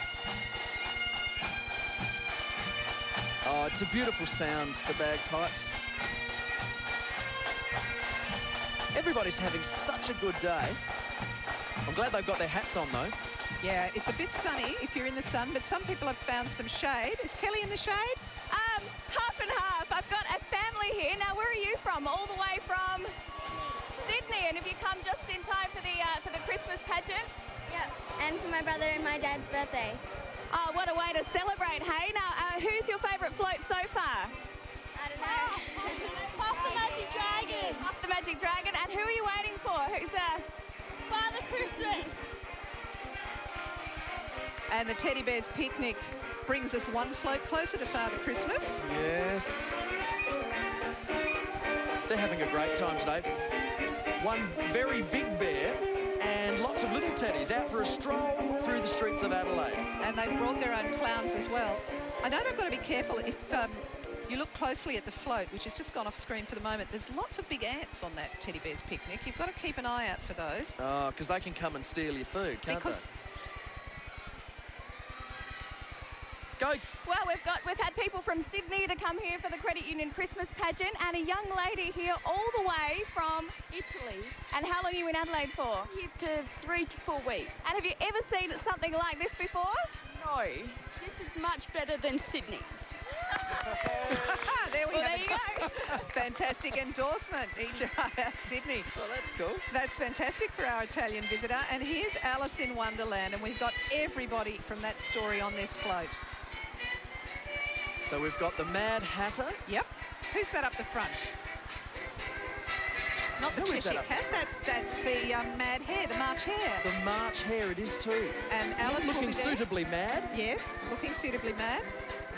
Oh, it's a beautiful sound, the bagpipes. Everybody's having such a good day. I'm glad they've got their hats on, though.
Yeah, it's a bit sunny if you're in the sun, but some people have found some shade. Is Kelly in the shade?
Half and half. I've got a family here. Now, where are you from? All the way from Sydney. And have you come just in time for the Christmas pageant?
Yep, and for my brother and my dad's birthday.
Oh, what a way to celebrate, hey? Now, who's your favourite float so far?
I don't know.
Pop the Magic Dragon. Pop the Magic Dragon. And who are you waiting for? Who's Father Christmas?
And the Teddy Bears Picnic brings us one float closer to Father Christmas.
Yes. They're having a great time today. One very big bear and lots of little teddies out for a stroll through the streets of Adelaide.
And they've brought their own clowns as well. I know they've got to be careful if you look closely at the float, which has just gone off screen for the moment. There's lots of big ants on that Teddy Bears Picnic. You've got to keep an eye out for those.
Oh, because they can come and steal your food, can't they? Go.
Well, we've had people from Sydney to come here for the Credit Union Christmas pageant, and a young lady here all the way from
Italy.
And how long are you in Adelaide for?
Here for 3 to 4 weeks.
And have you ever seen something like this before?
No, this is much better than Sydney's.
There we
Well,
have
there you go.
Fantastic endorsement, about Sydney.
Well, that's cool.
That's fantastic for our Italian visitor. And here's Alice in Wonderland, and we've got everybody from that story on this float.
So we've got the Mad Hatter.
Yep. Who's that up the front? Not the
Who is
Cheshire
that
Cat, that's the Mad Hare, the March Hare.
The March Hare it is too.
And Alice will
looking
be there.
suitably mad.
Yes, looking suitably mad.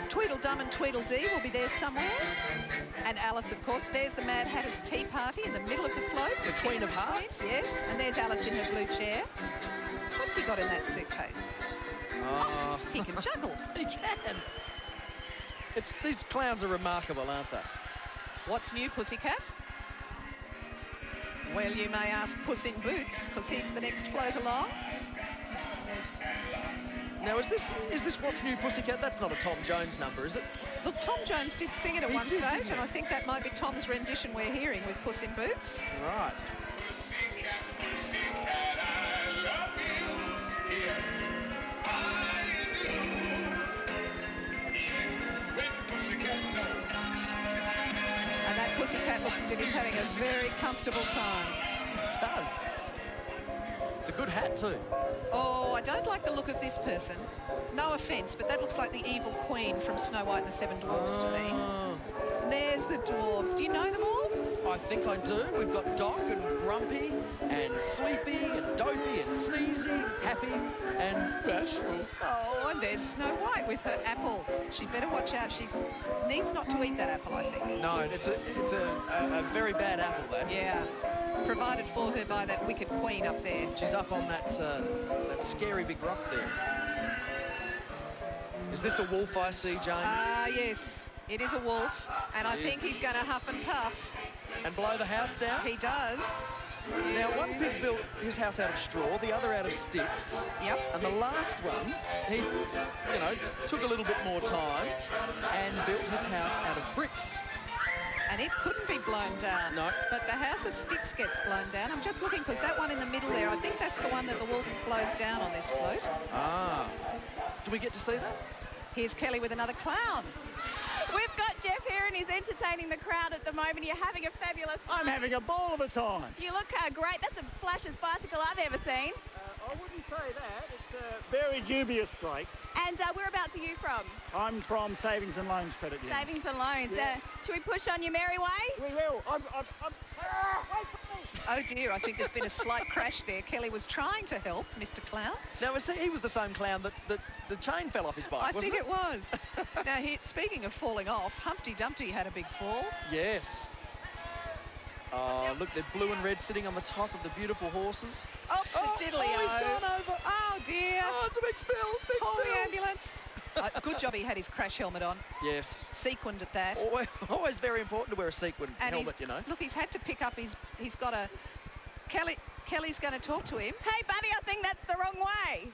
Tweedledum and Tweedledee will be there somewhere. And Alice, of course. There's the Mad Hatter's tea party in the middle of the float.
The Queen of Hearts.
Yes, and there's Alice in her blue chair. What's he got in that suitcase? Oh, he can juggle.
He can. These clowns are remarkable, aren't they?
What's new, Pussycat? Well, you may ask Puss in Boots, because he's the next float along.
Now, is this What's New, Pussycat? That's not a Tom Jones number, is it?
Look, Tom Jones did sing it at one stage, and I think that might be Tom's rendition we're hearing with Puss in Boots.
Right.
And that Pussycat looks as if he's having a very comfortable time.
It does. It's a good hat, too.
Oh, I don't like the look of this person. No offence, but that looks like the evil queen from Snow White and the Seven Dwarfs to me. There's the dwarves. Do you know them all?
I think I do. We've got Doc and Grumpy and Sleepy and Dopey and Sneezy, Happy and Bashful.
Oh, and there's Snow White with her apple. She'd better watch out. She needs not to eat that apple, I think.
No, it's a very bad apple, that.
Yeah. Provided for her by that wicked queen up there.
She's up on that scary big rock there. Is this a wolf I see, Jane?
Ah, yes. It is a wolf, and I think he's going to huff and puff.
And blow the house down?
He does.
Now, one pig built his house out of straw, the other out of sticks.
Yep.
And the last one, he, took a little bit more time and built his house out of bricks.
And it couldn't be blown down.
No.
But the house of sticks gets blown down. I'm just looking, because that one in the middle there, I think that's the one that the wolf blows down on this float.
Ah. Do we get to see that?
Here's Kelly with another clown.
We've got Jeff here, and he's entertaining the crowd at the moment. You're having a fabulous time.
I'm having a ball of a time.
You look great. That's the flashiest bicycle I've ever seen.
I wouldn't say that. It's very dubious breaks.
And whereabouts are you from?
I'm from Savings and Loans Credit Union.
Savings and Loans.
Yeah.
Should we push on your merry way?
We will. I'm
Oh dear, I think there's been a slight crash there. Kelly was trying to help Mr. Clown.
Now, he was the same clown that the chain fell off his bike,
I
wasn't
think it was. Now, speaking of falling off, Humpty Dumpty had a big fall.
Yes. Oh, look, they're blue and red sitting on the top of the beautiful horses.
Oops, a diddly-o.
Oh, he's gone over.
Oh, dear.
Oh, it's a big spill. Big
Call
spill.
the ambulance. Good job he had his crash helmet on.
Yes.
Sequined at that.
Always very important to wear a sequin
And
helmet, you know.
Look, he's had to pick up he's got a... Kelly's going to talk to him.
Hey, buddy, I think that's the wrong way.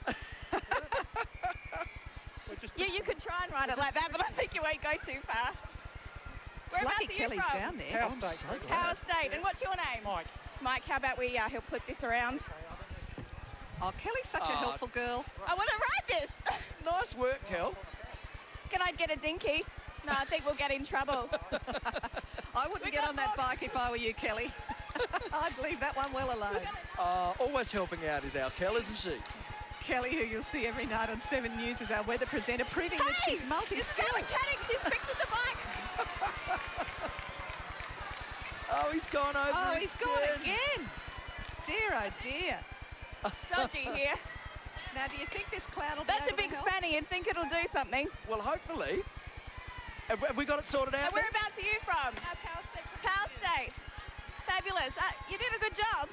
You could try and ride it like that, but I think you won't go too far.
It's lucky Kelly's down there.
Power State.
Power State. And what's your name?
Mike.
Mike, how about we help flip this around?
Oh, Kelly's such a helpful girl.
I want to ride this.
Nice work, Kel.
Can I get a dinky? No, I think we'll get in trouble.
I wouldn't get on that bike if I were you, Kelly. I'd leave that one well alone.
Always helping out is our Kel, isn't she?
Kelly, who you'll see every night on 7 News, is our weather presenter, proving that she's multi-skilled.
It's mechanic. She's fixing the bike.
Oh, he's gone over.
Oh, he's gone again. Dear, oh dear.
Dodgy here.
Now, do you think this clown will be
That's a
able to
big
help?
spanny. You'd think it'll do something.
Well, hopefully. Have we got it sorted out?
And whereabouts are you from? Power State. Power State. Fabulous. You did a good job.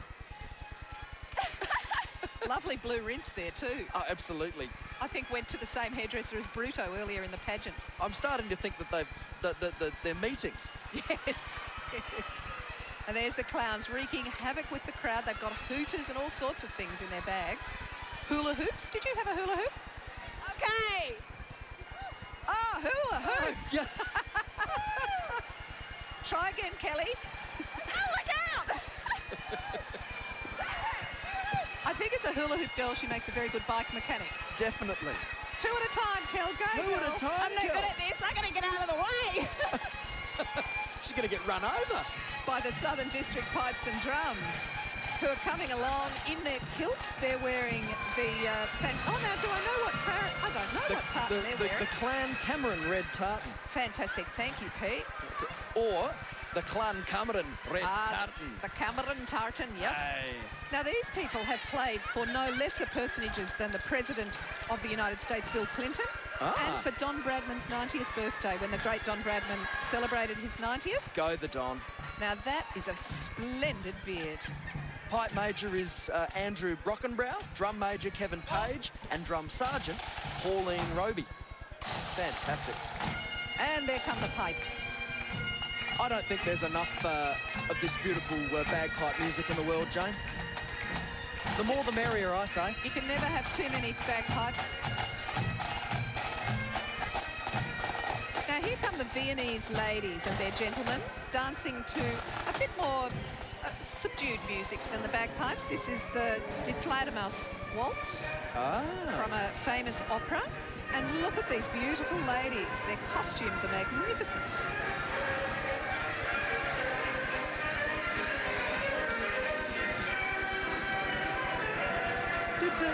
Lovely blue rinse there too.
Oh, absolutely.
I think went to the same hairdresser as Bruto earlier in the pageant.
I'm starting to think that they're meeting.
Yes, yes. And there's the clowns wreaking havoc with the crowd. They've got hooters and all sorts of things in their bags. Hula hoops. Did you have a hula hoop?
Okay.
Oh, hula hoop.
Yeah.
Try again, Kelly.
Oh, look out!
I think as a hula hoop girl, she makes a very good bike mechanic.
Definitely.
2 at a time, Kel. Go,
Two at a time,
I'm not good at this. I gotta get out of the way.
She's going to get run over.
By the Southern District Pipes and Drums, who are coming along in their kilts. They're wearing the... oh, now, do I know what... I don't know what tartan they're wearing.
The Clan Cameron red tartan.
Fantastic. Thank you, Pete.
Or the Clan Cameron red tartan.
The Cameron tartan, yes.
Aye.
Now, these people have played for no lesser personages than the President of the United States, Bill Clinton, and for Don Bradman's 90th birthday, when the great Don Bradman celebrated his 90th.
Go the Don.
Now, that is a splendid beard.
Pipe Major is Andrew Brockenbrow, Drum Major Kevin Page, and Drum Sergeant Pauline Roby. Fantastic.
And there come the pipes.
I don't think there's enough of this beautiful bagpipe music in the world, Jane. The more the merrier, I say.
You can never have too many bagpipes. Now, here come the Viennese ladies and their gentlemen dancing to a bit more subdued music than the bagpipes. This is the De Fledermaus Waltz from a famous opera. And look at these beautiful ladies. Their costumes are magnificent.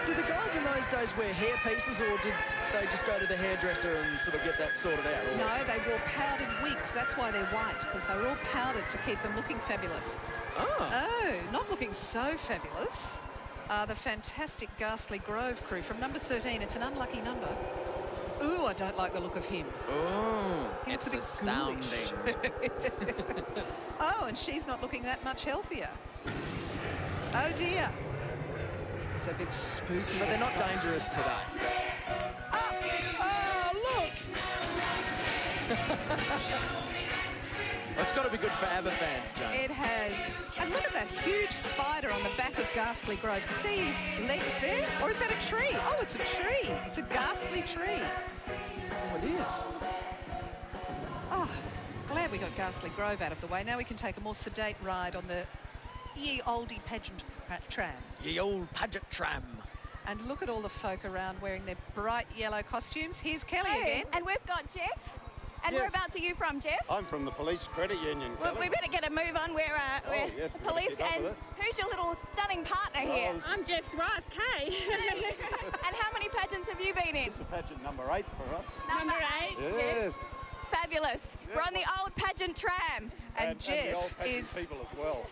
Did the guys in those days wear hair pieces, or did they just go to the hairdresser and sort of get that sorted out? Or?
No, they wore powdered wigs. That's why they're white, because they were all powdered to keep them looking fabulous. Oh, not looking so fabulous. The fantastic Ghastly Grove crew from number 13. It's an unlucky number. Ooh, I don't like the look of him.
Oh,
He looks a bit
astounding.
Oh, and she's not looking that much healthier. Oh, dear. It's a bit spooky.
But they're not dangerous today. Oh, look! It's got to be good for ABBA fans, Jane.
It has. And look at that huge spider on the back of Ghastly Grove. See his legs there? Or is that a tree? Oh, it's a tree. It's a ghastly tree.
Oh, it is.
Oh, glad we got Ghastly Grove out of the way. Now we can take a more sedate ride on the ye olde pageant tram.
Ye old pageant tram.
And look at all the folk around wearing their bright yellow costumes. Here's Kelly
Hey,
again.
and we've got Jeff. And
Yes.
whereabouts are you from, Jeff?
I'm from the Police Credit Union.
Well, we better get a move on. We're
yes,
the
we better
police.
keep up
And
with it.
who's your little stunning partner here?
I'm Jeff's wife, Kay.
And how many pageants have you been in?
This is pageant number 8 for us.
Number 8.
Yes.
Fabulous. We're on the old pageant tram.
And Jeff
the old pageant
is...
people as well.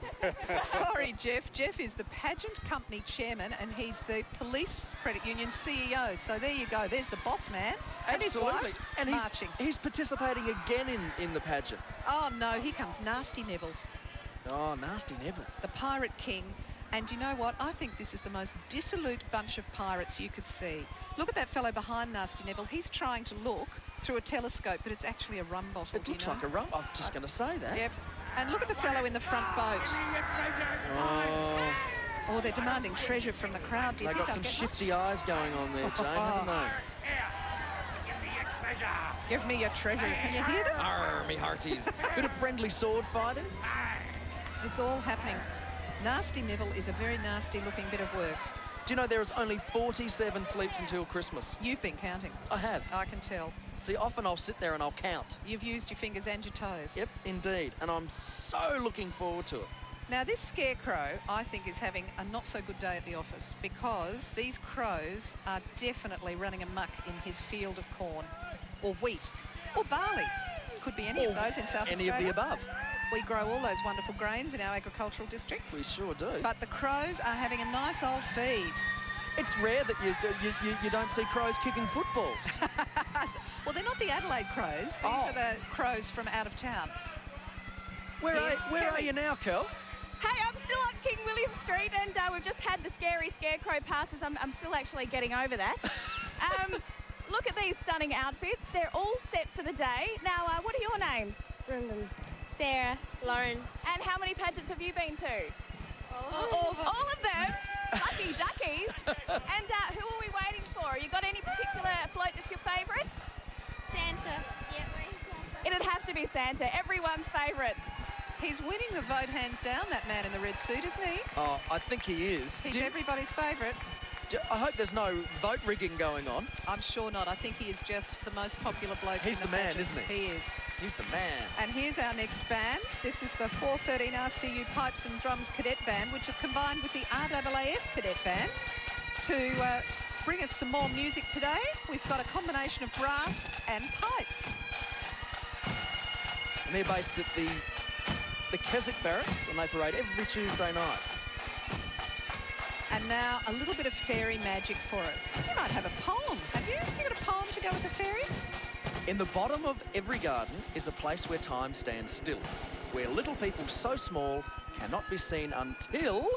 Sorry, Jeff. Jeff is the pageant company chairman and he's the Police Credit Union CEO. So there you go. There's the boss man. And his
Absolutely.
wife
And
marching.
he's participating again in the pageant.
Oh, no. Here comes Nasty Neville,
Oh, Nasty Neville.
the Pirate King. And you know what? I think this is the most dissolute bunch of pirates you could see. Look at that fellow behind Nasty Neville. He's trying to look through a telescope, but it's actually a rum bottle.
It looks like a rum. I'm just going to say that.
Yep. And look at the fellow in the front boat.
Oh,
Oh, they're demanding treasure from the crowd. Do you
they
think
got
they'll
some
get
shifty eyes going on there, Jane, haven't they?
much? Give me your treasure. Can you hear them?
Arr, me hearties. Bit of friendly sword fighting.
It's all happening. Nasty Neville is a very nasty looking bit of work.
Do you know there is only 47 sleeps until Christmas?
You've been counting.
I have.
I can tell.
See, often I'll sit there and I'll count.
You've used your fingers and your toes.
Yep, indeed. And I'm so looking forward to it.
Now, this scarecrow, I think, is having a not-so-good day at the office because these crows are definitely running amok in his field of corn or wheat or barley. Could be any of those in South
Any
Australia.
of the above.
We grow all those wonderful grains in our agricultural districts.
We sure do.
But the crows are having a nice old feed.
It's rare that you don't see crows kicking footballs.
Well, they're not the Adelaide crows. These are the crows from out of town.
Where are you now, Kel?
Hey, I'm still on King William Street, and we've just had the scary scarecrow passes. I'm still actually getting over that. Look at these stunning outfits. They're all set for the day. Now, what are your names?
Brendan. Sarah. Lauren.
And how many pageants have you been to?
All
All of them? Lucky duckies. And who are we waiting for? You got any particular float that's your favourite?
Santa.
It'd have to be Santa, everyone's favourite.
He's winning the vote hands down, that man in the red suit, isn't he?
Oh, I think he is.
He's everybody's favourite.
I hope there's no vote rigging going on.
I'm sure not. I think he is just the most popular bloke.
He's
in
the man,
pageant.
isn't he?
He is.
He's the man.
And here's our next band. This is the 413 RCU Pipes and Drums Cadet Band, which have combined with the RAAF Cadet Band to bring us some more music today. We've got a combination of brass and pipes.
And they're based at the Keswick Barracks, and they parade every Tuesday night.
And now a little bit of fairy magic for us. You might have a poem, have you? Have you got a poem to go with the fairies?
In the bottom of every garden is a place where time stands still, where little people so small cannot be seen until...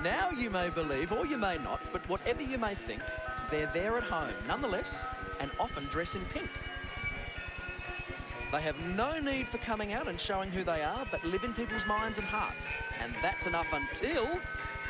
Now you may believe, or you may not, but whatever you may think, they're there at home, nonetheless, and often dress in pink. They have no need for coming out and showing who they are, but live in people's minds and hearts. And that's enough until,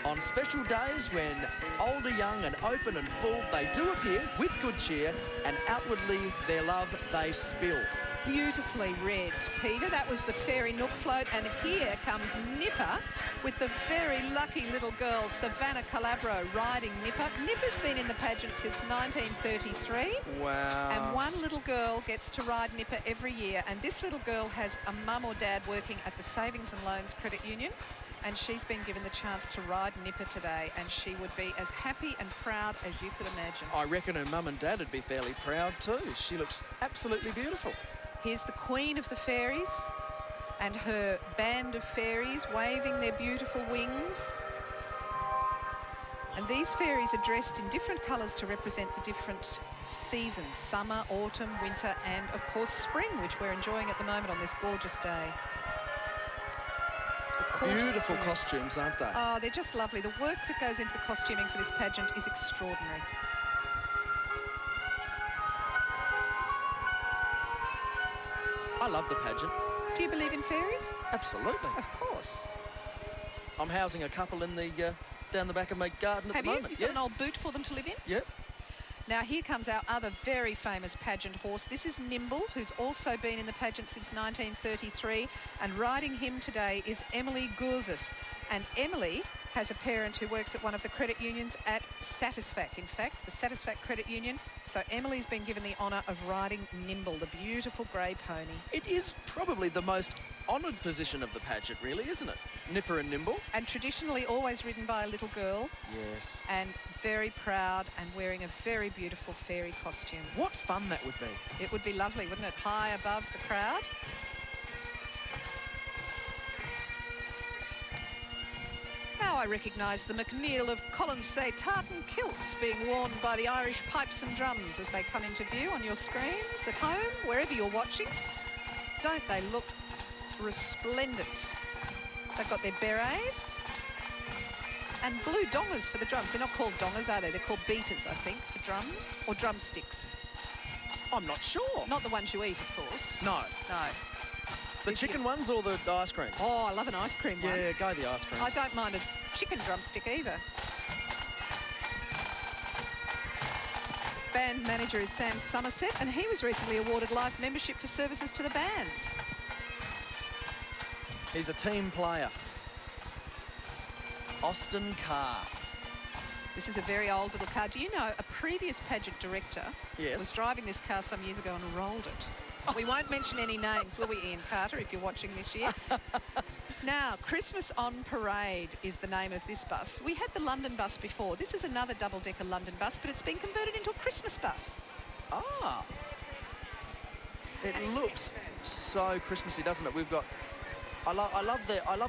on special days when old or young and open and full, they do appear with good cheer, and outwardly their love they spill.
Beautifully read, Peter. That was the Fairy Nook Float, and here comes Nipper with the very lucky little girl, Savannah Calabro, riding Nipper. Nipper's been in the pageant since 1933.
Wow.
And one little girl gets to ride Nipper every year, and this little girl has a mum or dad working at the Savings and Loans Credit Union, and she's been given the chance to ride Nipper today, and she would be as happy and proud as you could imagine.
I reckon her mum and dad would be fairly proud too. She looks absolutely beautiful.
Here's the Queen of the Fairies and her band of fairies waving their beautiful wings. And these fairies are dressed in different colours to represent the different seasons, summer, autumn, winter, and of course spring, which we're enjoying at the moment on this gorgeous day.
Beautiful costumes, aren't they?
Oh, they're just lovely. The work that goes into the costuming for this pageant is extraordinary.
I love the pageant.
Do you believe in fairies?
Absolutely.
Of course.
I'm housing a couple in the down the back of my garden at the moment.
Have you? You've got an old boot for them to live in?
Yep.
Now, here comes our other very famous pageant horse. This is Nimble, who's also been in the pageant since 1933. And riding him today is Emily Gourzis, And Emily has a parent who works at one of the credit unions at Satisfac, in fact, the Satisfac Credit Union. So Emily's been given the honour of riding Nimble, the beautiful grey pony.
It is probably the most honoured position of the pageant, really, isn't it? Nipper and Nimble.
And traditionally always ridden by a little girl.
Yes.
And very proud and wearing a very beautiful fairy costume.
What fun that would be.
It would be lovely, wouldn't it? High above the crowd. Now I recognise the McNeil of Colonsay tartan kilts being worn by the Irish pipes and drums as they come into view on your screens at home, wherever you're watching. Don't they look resplendent? They've got their berets and blue dongers for the drums. They're not called dongers, are they? They're called beaters, I think, for drums, or drumsticks.
I'm not sure.
Not the ones you eat, of course.
No.
No.
The chicken ones or the ice cream?
Oh, I love an ice cream one.
Yeah, go the ice cream.
I don't mind a chicken drumstick either. Band manager is Sam Somerset, and he was recently awarded life membership for services to the band.
He's a team player. Austin Carr.
This is a very old little car. Do you know a previous pageant director was driving this car some years ago and rolled it? We won't mention any names, will we, Ian Carter, if you're watching this year? Now, Christmas on Parade is the name of this bus. We had the London bus before. This is another double-decker London bus, but it's been converted into a Christmas bus.
Ah. It looks so Christmassy, doesn't it? We've got... I love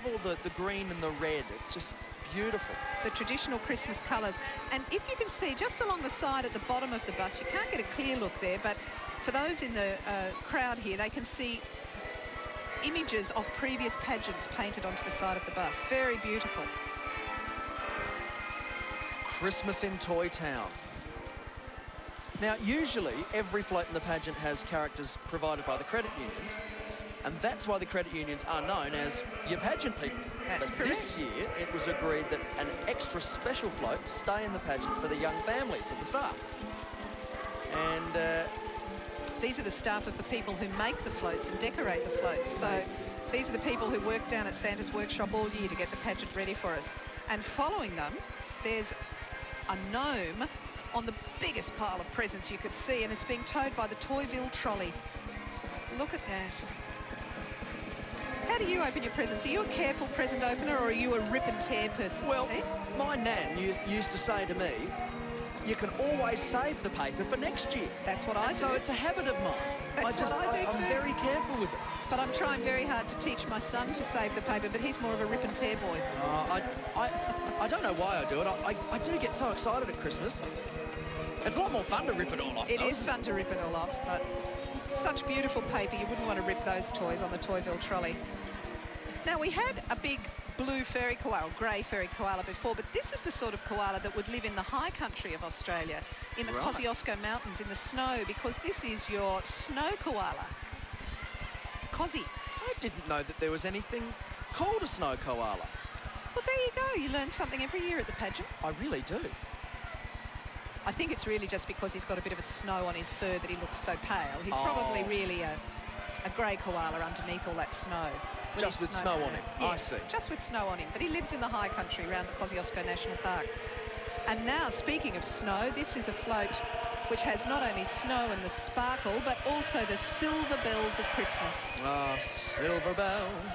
all the green and the red. It's just beautiful.
The traditional Christmas colours. And if you can see, just along the side at the bottom of the bus, you can't get a clear look there, but for those in the crowd here, they can see images of previous pageants painted onto the side of the bus. Very beautiful.
Christmas in Toy Town. Now, usually, every float in the pageant has characters provided by the credit unions, and that's why the credit unions are known as your pageant people.
That's
but
correct.
This year, it was agreed that an extra special float stay in the pageant for the young families of the staff. And...
these are the staff of the people who make the floats and decorate the floats. So these are the people who work down at Santa's workshop all year to get the pageant ready for us. And following them, there's a gnome on the biggest pile of presents you could see, and it's being towed by the Toyville trolley. Look at that. How do you open your presents? Are you a careful present opener, or are you a rip and tear person?
Well, my nan used to say to me, you can always save the paper for next year.
That's what I do.
So it's a habit of mine.
That's what I do too.
I'm very careful with it.
But I'm trying very hard to teach my son to save the paper, but he's more of a rip and tear boy.
I don't know why I do it. I do get so excited at Christmas. It's a lot more fun to rip it all off.
It is fun to rip it all off, but such beautiful paper, you wouldn't want to rip those toys on the Toyville trolley. Now, we had a big blue fairy koala, grey fairy koala before, but this is the sort of koala that would live in the high country of Australia, in the Kosciuszko Mountains, in the snow, because this is your snow koala. Cosy.
I didn't know that there was anything called a snow koala.
Well, there you go. You learn something every year at the pageant.
I really do.
I think it's really just because he's got a bit of a snow on his fur that he looks so pale. He's probably really a grey koala underneath all that snow.
Just with snow on him.
Yeah,
I see.
Just with snow on him. But he lives in the high country around the Kosciuszko National Park. And now, speaking of snow, this is a float which has not only snow and the sparkle, but also the silver bells of Christmas.
Ah, silver bells.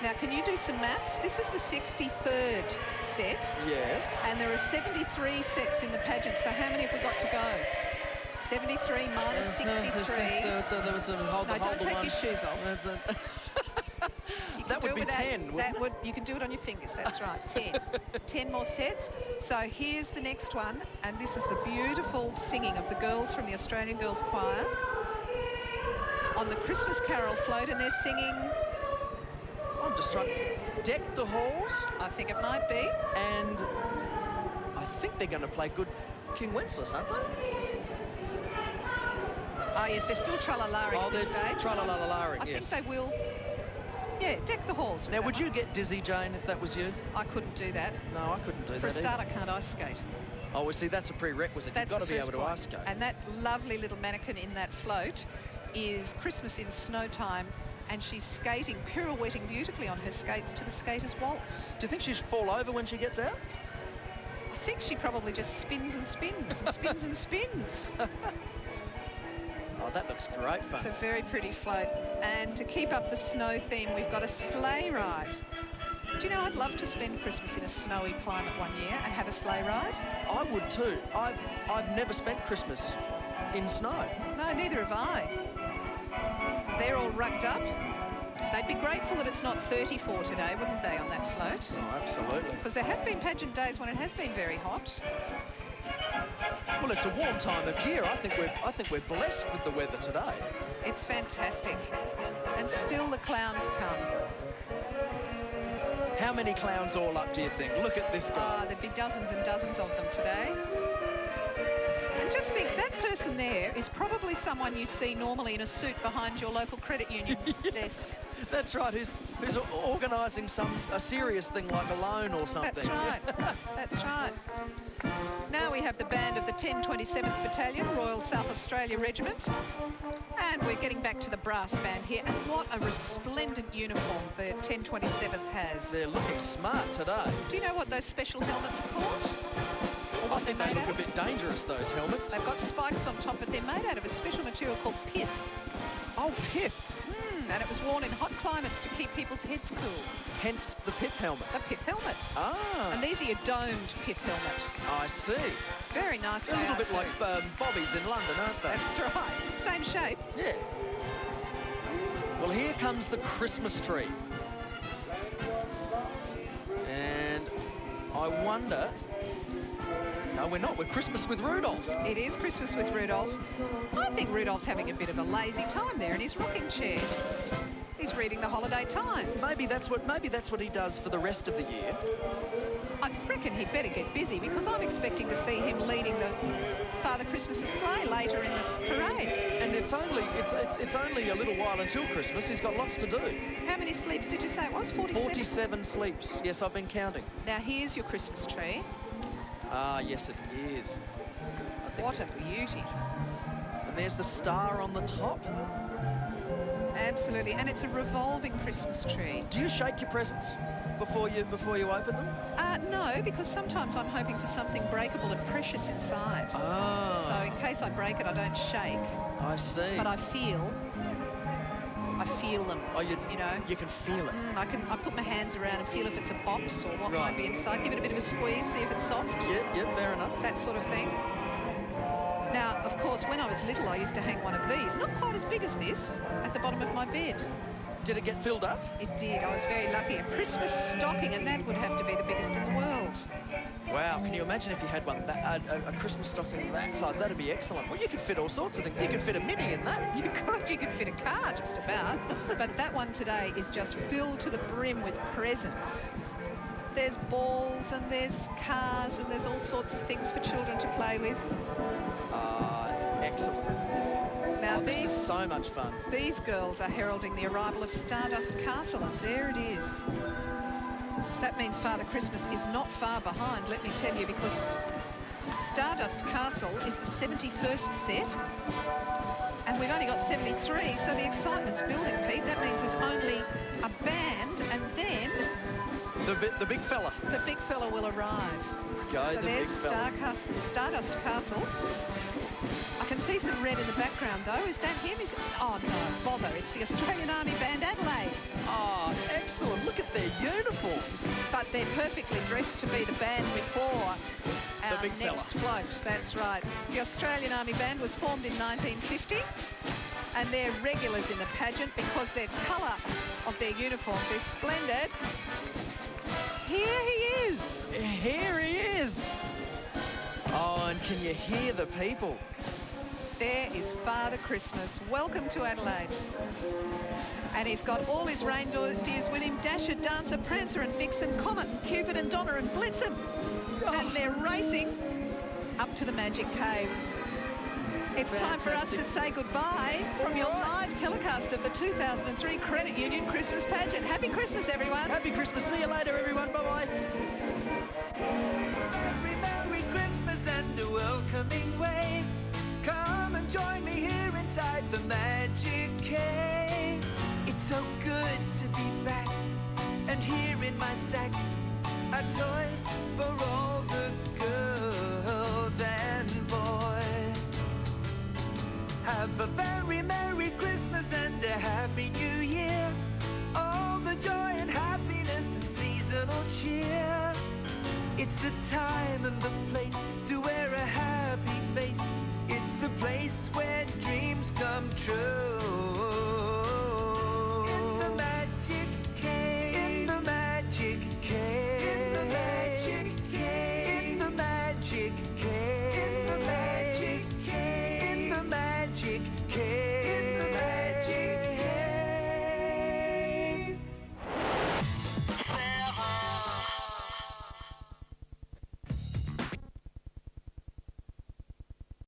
Now, can you do some maths? This is the 63rd set.
Yes.
And there are 73 sets in the pageant, so how many have we got to go? 73 minus 63.
So there was a hold
No, don't take your shoes off.
That would be 10, wouldn't it?
You can do it on your fingers, that's right, 10. 10 more sets. So here's the next one, and this is the beautiful singing of the girls from the Australian Girls Choir on the Christmas Carol float, and they're singing...
I'm just trying to deck the halls.
I think it might be.
And I think they're going to play good King Wenceslas, aren't they?
Oh, yes, they're still tra-la-la-ing at this stage.
Tra-la-la-la-ing,
I
yes.
think they will. Yeah, deck the halls.
Now, would you get dizzy, Jane, if that was you?
I couldn't do that.
No, I couldn't do that.
For a start, I can't ice skate.
Oh, well, see, that's a prerequisite. You've got to be able to ice skate.
And that lovely little mannequin in that float is Christmas in Snow Time, and she's skating, pirouetting beautifully on her skates to the Skaters Waltz.
Do you think she'll fall over when she gets out?
I think she probably just spins and spins and spins and spins.
Oh, that looks great fun.
It's a very pretty float. And to keep up the snow theme, we've got a sleigh ride. Do you know, I'd love to spend Christmas in a snowy climate one year and have a sleigh ride.
I would too. I've never spent Christmas in snow.
No, neither have I. They're all rugged up. They'd be grateful that it's not 34 today, wouldn't they, on that float?
Oh, absolutely.
Because there have been pageant days when it has been very hot.
Well, it's a warm time of year. I think we're blessed with the weather today.
It's fantastic. And still the clowns come.
How many clowns all up, do you think? Look at this guy.
There'd be dozens and dozens of them today. And just think, that person there is probably someone you see normally in a suit behind your local credit union desk.
That's right, who's organising a serious thing like a loan or something.
That's right, that's right. Now we have the band of the 1027th Battalion, Royal South Australia Regiment. And we're getting back to the brass band here. And what a resplendent uniform the 1027th has.
They're looking smart today.
Do you know what those special helmets are called?
I think they look a bit dangerous, those helmets.
They've got spikes on top, but they're made out of a special material called pith.
Oh, pith.
And it was worn in hot climates to keep people's heads cool.
Hence the pith helmet.
The pith helmet.
Ah.
And these are your domed pith helmet.
I see.
Very nice.
A little bit like bobbies in London, aren't they?
That's right. Same shape.
Yeah. Well, here comes the Christmas tree. And I wonder... No, we're not. We're Christmas with Rudolph.
It is Christmas with Rudolph. I think Rudolph's having a bit of a lazy time there in his rocking chair. He's reading the Holiday Times.
Maybe that's what he does for the rest of the year.
I reckon he'd better get busy, because I'm expecting to see him leading the Father Christmas's sleigh later in this parade.
And it's only a little while until Christmas. He's got lots to do.
How many sleeps did you say it was? 47?
47 sleeps. Yes, I've been counting.
Now here's your Christmas tree.
Ah, yes, it is.
What a beauty.
And there's the star on the top.
Absolutely, and it's a revolving Christmas tree.
Do you shake your presents before you open them?
No, because sometimes I'm hoping for something breakable and precious inside.
Ah.
So in case I break it, I don't shake.
I see.
But I feel them.
Oh, you know? You can feel it.
I put my hands around and feel if it's a box or what might be inside. Give it a bit of a squeeze, see if it's soft.
Yep, fair enough.
That sort of thing. Now, of course, when I was little, I used to hang one of these, not quite as big as this, at the bottom of my bed.
Did it get filled up?
It did. I was very lucky. A Christmas stocking, and that would have to be the biggest in the world.
Wow, can you imagine if you had one a Christmas stocking that size? That'd be excellent. Well, you could fit all sorts of things. You could fit a Mini in that.
You could fit a car, just about. But that one today is just filled to the brim with presents. There's balls and there's cars and there's all sorts of things for children to play with.
It's excellent.
Now
this is so much fun.
These girls are heralding the arrival of Stardust Castle, and there it is. That means Father Christmas is not far behind, let me tell you, because Stardust Castle is the 71st set, and we've only got 73, so the excitement's building, Pete. That means there's only a band, and then...
The big fella.
The big fella will arrive. So there's Stardust Castle. I can see some red in the background, though. Is that him? Oh, no, bother. It's the Australian Army Band Adelaide.
Oh, excellent. Look at their uniforms.
But they're perfectly dressed to be the band before our next float. That's right. The Australian Army Band was formed in 1950, and they're regulars in the pageant because their colour of their uniforms is splendid. Here he is.
Here he is. Oh, and can you hear the people?
There is Father Christmas. Welcome to Adelaide. And he's got all his reindeers with him: Dasher, Dancer, Prancer and Vixen, Comet and Cupid and Donner and Blitzen. And they're racing up to the Magic Cave. It's time for us to say goodbye from your live telecast of the 2003 Credit Union Christmas Pageant. Happy Christmas, everyone.
Happy Christmas. See you later, everyone. Bye-bye.
Merry Christmas and a welcoming wave. Come and join me here inside the Magic Cave. It's so And here in my sack are toys for all the girls and boys. Have a very Merry Christmas and a Happy New Year. All the joy and happiness and seasonal cheer. It's the time and the place to wear a happy face. It's the place where dreams come true.